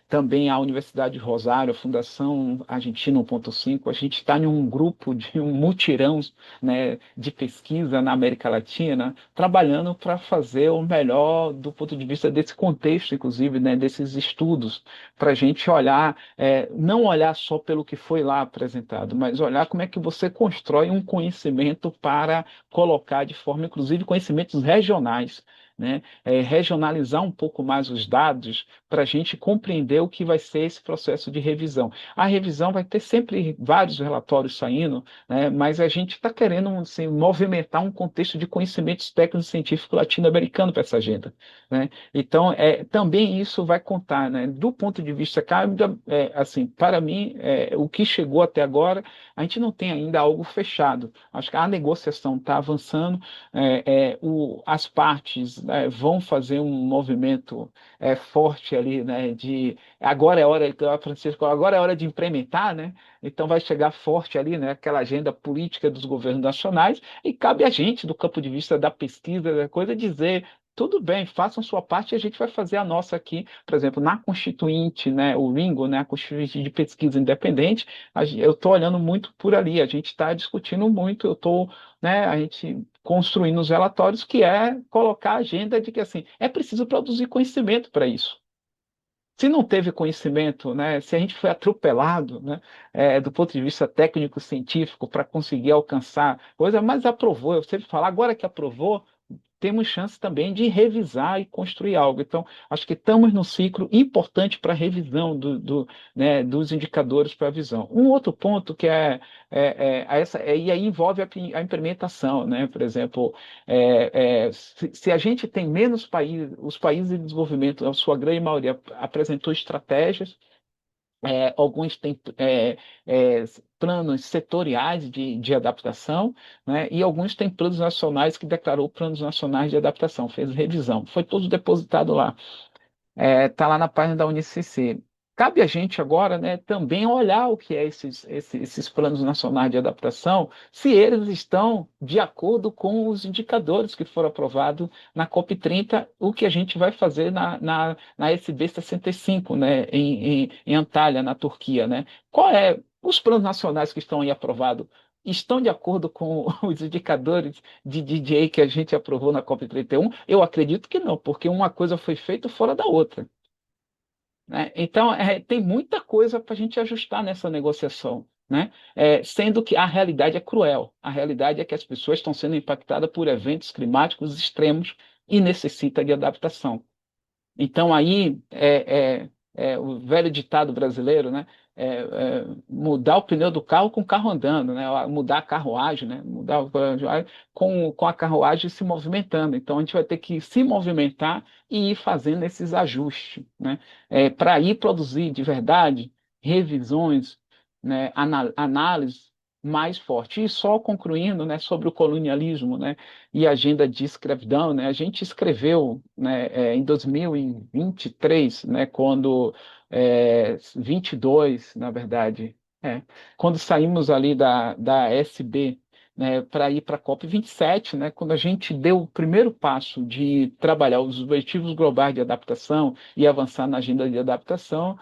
também a Universidade de Rosário, a Fundação Argentina 1.5, a gente está em um grupo de um mutirão, né, de pesquisa na América Latina, trabalhando para fazer o melhor do ponto de vista desse contexto, inclusive, né, desses estudos, para a gente olhar, não olhar só pelo que foi lá apresentado, mas olhar como é que você constrói um conhecimento para colocar de forma, inclusive, conhecimentos regionais, né, regionalizar um pouco mais os dados para a gente compreender o que vai ser esse processo de revisão. A revisão vai ter sempre vários relatórios saindo, né, mas a gente está querendo assim, movimentar um contexto de conhecimentos técnicos e científicos latino-americano para essa agenda, né? Então, também isso vai contar, né? Do ponto de vista assim, para mim, o que chegou até agora, a gente não tem ainda algo fechado. Acho que a negociação está avançando, as partes, né, vão fazer um movimento forte ali, né? De agora é hora, Francisco, agora é hora de implementar, né? Então vai chegar forte ali, né? Aquela agenda política dos governos nacionais e cabe a gente, do campo de vista da pesquisa, da coisa, dizer tudo bem, façam sua parte e a gente vai fazer a nossa aqui, por exemplo, na Constituinte, né, o Ringo, né, a Constituinte de Pesquisa Independente, eu estou olhando muito por ali, a gente está discutindo muito, eu estou, né, a gente construindo os relatórios, que é colocar a agenda de que assim, é preciso produzir conhecimento para isso. Se não teve conhecimento, né, se a gente foi atropelado, né, do ponto de vista técnico-científico para conseguir alcançar coisa, mas aprovou, eu sempre falo, agora que aprovou, temos chance também de revisar e construir algo. Então, acho que estamos num ciclo importante para a revisão né, dos indicadores para a visão. Um outro ponto que e aí envolve a implementação, né? Por exemplo, se a gente tem menos países, os países em desenvolvimento, a sua grande maioria apresentou estratégias, alguns têm planos setoriais de adaptação, né, e alguns têm planos nacionais que declarou planos nacionais de adaptação, fez revisão. Foi tudo depositado lá. Está lá na página da UNCC. Cabe a gente agora, né, também olhar o que é esses planos nacionais de adaptação, se eles estão de acordo com os indicadores que foram aprovados na COP30, o que a gente vai fazer na SB 65, né, em Antalya, na Turquia, né? Qual é os planos nacionais que estão aí aprovados? Estão de acordo com os indicadores de DJ que a gente aprovou na COP31? Eu acredito que não, porque uma coisa foi feita fora da outra, né? Então, tem muita coisa para a gente ajustar nessa negociação, né? Sendo que a realidade é cruel. A realidade é que as pessoas estão sendo impactadas por eventos climáticos extremos e necessitam de adaptação. Então, aí, o velho ditado brasileiro, né? Mudar o pneu do carro com o carro andando, né? Mudar a carruagem, né? Mudar com a carruagem se movimentando. Então, a gente vai ter que se movimentar e ir fazendo esses ajustes, né? Para ir produzir de verdade revisões, né? Análises mais fortes. E só concluindo, né? Sobre o colonialismo, né? E agenda de escravidão, né? A gente escreveu, né, em 2023, né, quando 22, na verdade, quando saímos ali da SB, né, para ir para a COP27, né, quando a gente deu o primeiro passo de trabalhar os objetivos globais de adaptação e avançar na agenda de adaptação,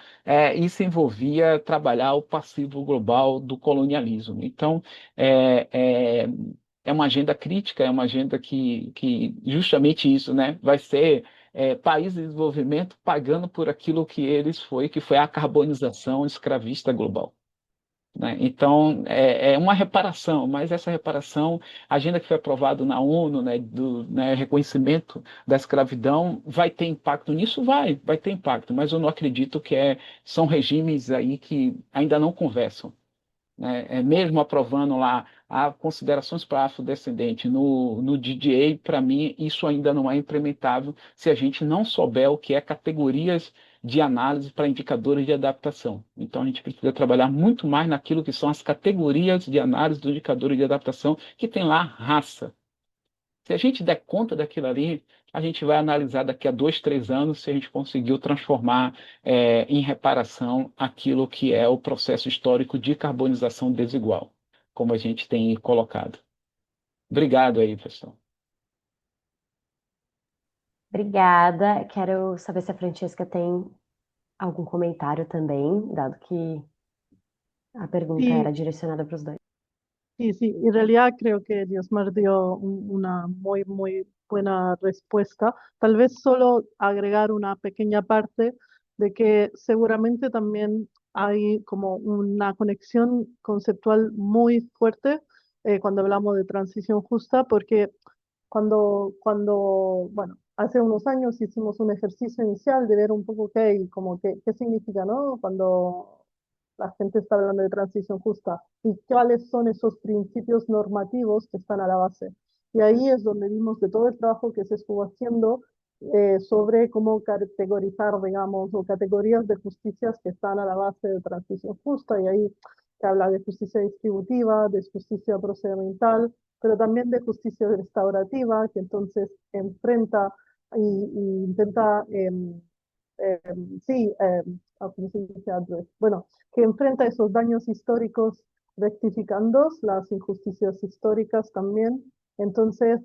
isso envolvia trabalhar o passivo global do colonialismo. Então, é, é, é uma agenda crítica, é uma agenda que justamente isso, né, vai ser países em desenvolvimento pagando por aquilo que que foi a carbonização escravista global. Né? Então, é uma reparação, mas essa reparação, a agenda que foi aprovada na ONU, né, do, né, reconhecimento da escravidão, vai ter impacto nisso? Vai ter impacto, mas eu não acredito que são regimes aí que ainda não conversam, né? Mesmo aprovando lá a considerações para afrodescendente no DDA, para mim isso ainda não é implementável se a gente não souber o que é categorias de análise para indicadores de adaptação. Então a gente precisa trabalhar muito mais naquilo que são as categorias de análise dos indicadores de adaptação, que tem lá raça. Se a gente der conta daquilo ali, a gente vai analisar daqui a 2, 3 anos se a gente conseguiu transformar em reparação aquilo que é o processo histórico de carbonização desigual, como a gente tem colocado. Obrigado aí, pessoal. Obrigada. Quero saber se a Francesca tem algum comentário também, dado que a pergunta Sí, era direcionada para os dois. sí, en realidad creo que Diosmar dio una muy, muy buena respuesta. Tal vez solo agregar una pequeña parte de que seguramente también hay como una conexión conceptual muy fuerte cuando hablamos de transición justa, porque bueno, hace unos años hicimos un ejercicio inicial de ver un poco como qué significa, ¿no? Cuando la gente está hablando de transición justa y cuáles son esos principios normativos que están a la base. Y ahí es donde vimos de todo el trabajo que se estuvo haciendo sobre cómo categorizar, digamos, o categorías de justicias que están a la base de transición justa. Y ahí se habla de justicia distributiva, de justicia procedimental, pero también de justicia restaurativa, que entonces enfrenta y intenta eh, sí, ¿cómo se dice? Bueno, que enfrenta esos daños históricos rectificando las injusticias históricas también. Entonces,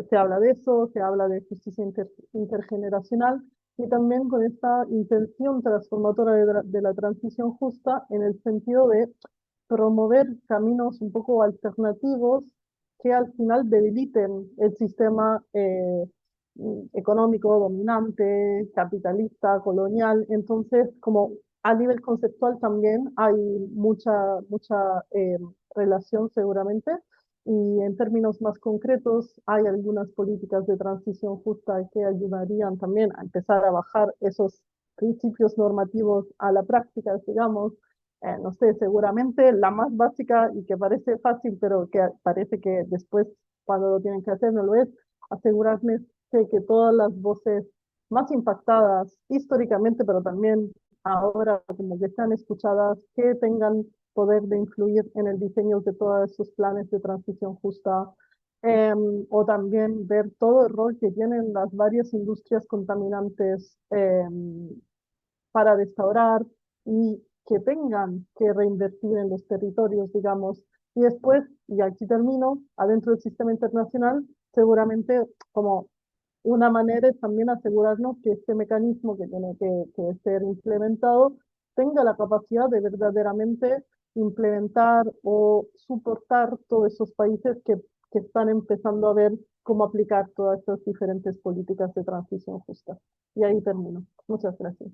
se habla de eso, se habla de justicia intergeneracional y también con esta intención transformadora de la transición justa en el sentido de promover caminos un poco alternativos que al final debiliten el sistema económico dominante, capitalista, colonial. Entonces, como a nivel conceptual también hay mucha relación seguramente. Y en términos más concretos, hay algunas políticas de transición justa que ayudarían también a empezar a bajar esos principios normativos a la práctica, digamos. No sé, seguramente la más básica y que parece fácil, pero que parece que después cuando lo tienen que hacer no lo es, asegurarme que todas las voces más impactadas históricamente, pero también ahora como que están escuchadas, que tengan poder de influir en el diseño de todos esos planes de transición justa, o también ver todo el rol que tienen las varias industrias contaminantes para restaurar y que tengan que reinvertir en los territorios, digamos. Y después, y aquí termino, adentro del sistema internacional, seguramente como una manera es también asegurarnos que este mecanismo que tiene que ser implementado tenga la capacidad de verdaderamente implementar o soportar todos esos países que están empezando a ver cómo aplicar todas estas diferentes políticas de transición justa. Y ahí termino. Muchas gracias.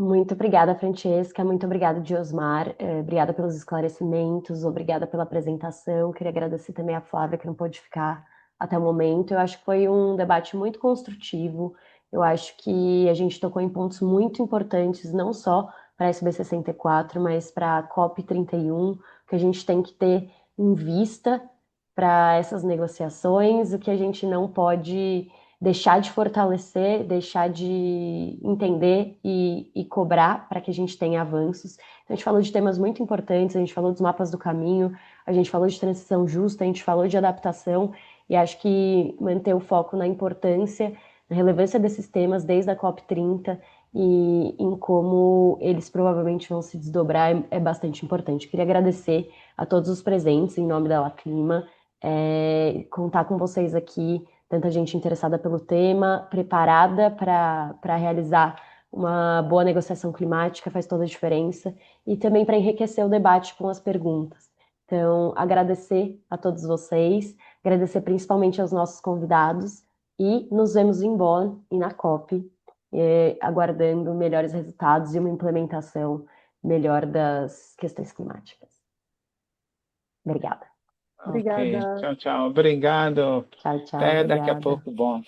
Muito obrigada, Francesca. Muito obrigada, Diosmar. Obrigada pelos esclarecimentos, obrigada pela apresentação. Queria agradecer também a Flávia, que não pôde ficar até o momento. Eu acho que foi um debate muito construtivo. Eu acho que a gente tocou em pontos muito importantes, não só para a SB64, mas para a COP31, que a gente tem que ter em vista para essas negociações, o que a gente não pode deixar de fortalecer, deixar de entender e cobrar para que a gente tenha avanços. Então, a gente falou de temas muito importantes, a gente falou dos mapas do caminho, a gente falou de transição justa, a gente falou de adaptação, e acho que manter o foco na importância, na relevância desses temas desde a COP30 e em como eles provavelmente vão se desdobrar é bastante importante. Queria agradecer a todos os presentes em nome da La Clima, contar com vocês aqui, tanta gente interessada pelo tema, preparada para realizar uma boa negociação climática, faz toda a diferença, e também para enriquecer o debate com as perguntas. Então, agradecer a todos vocês, agradecer principalmente aos nossos convidados, e nos vemos em Bonn e na COP, aguardando melhores resultados e uma implementação melhor das questões climáticas. Obrigada. Ok, Obrigada. tchau, tchau. Obrigado. Tchau, tchau. Até daqui a Obrigada. pouco. Bom.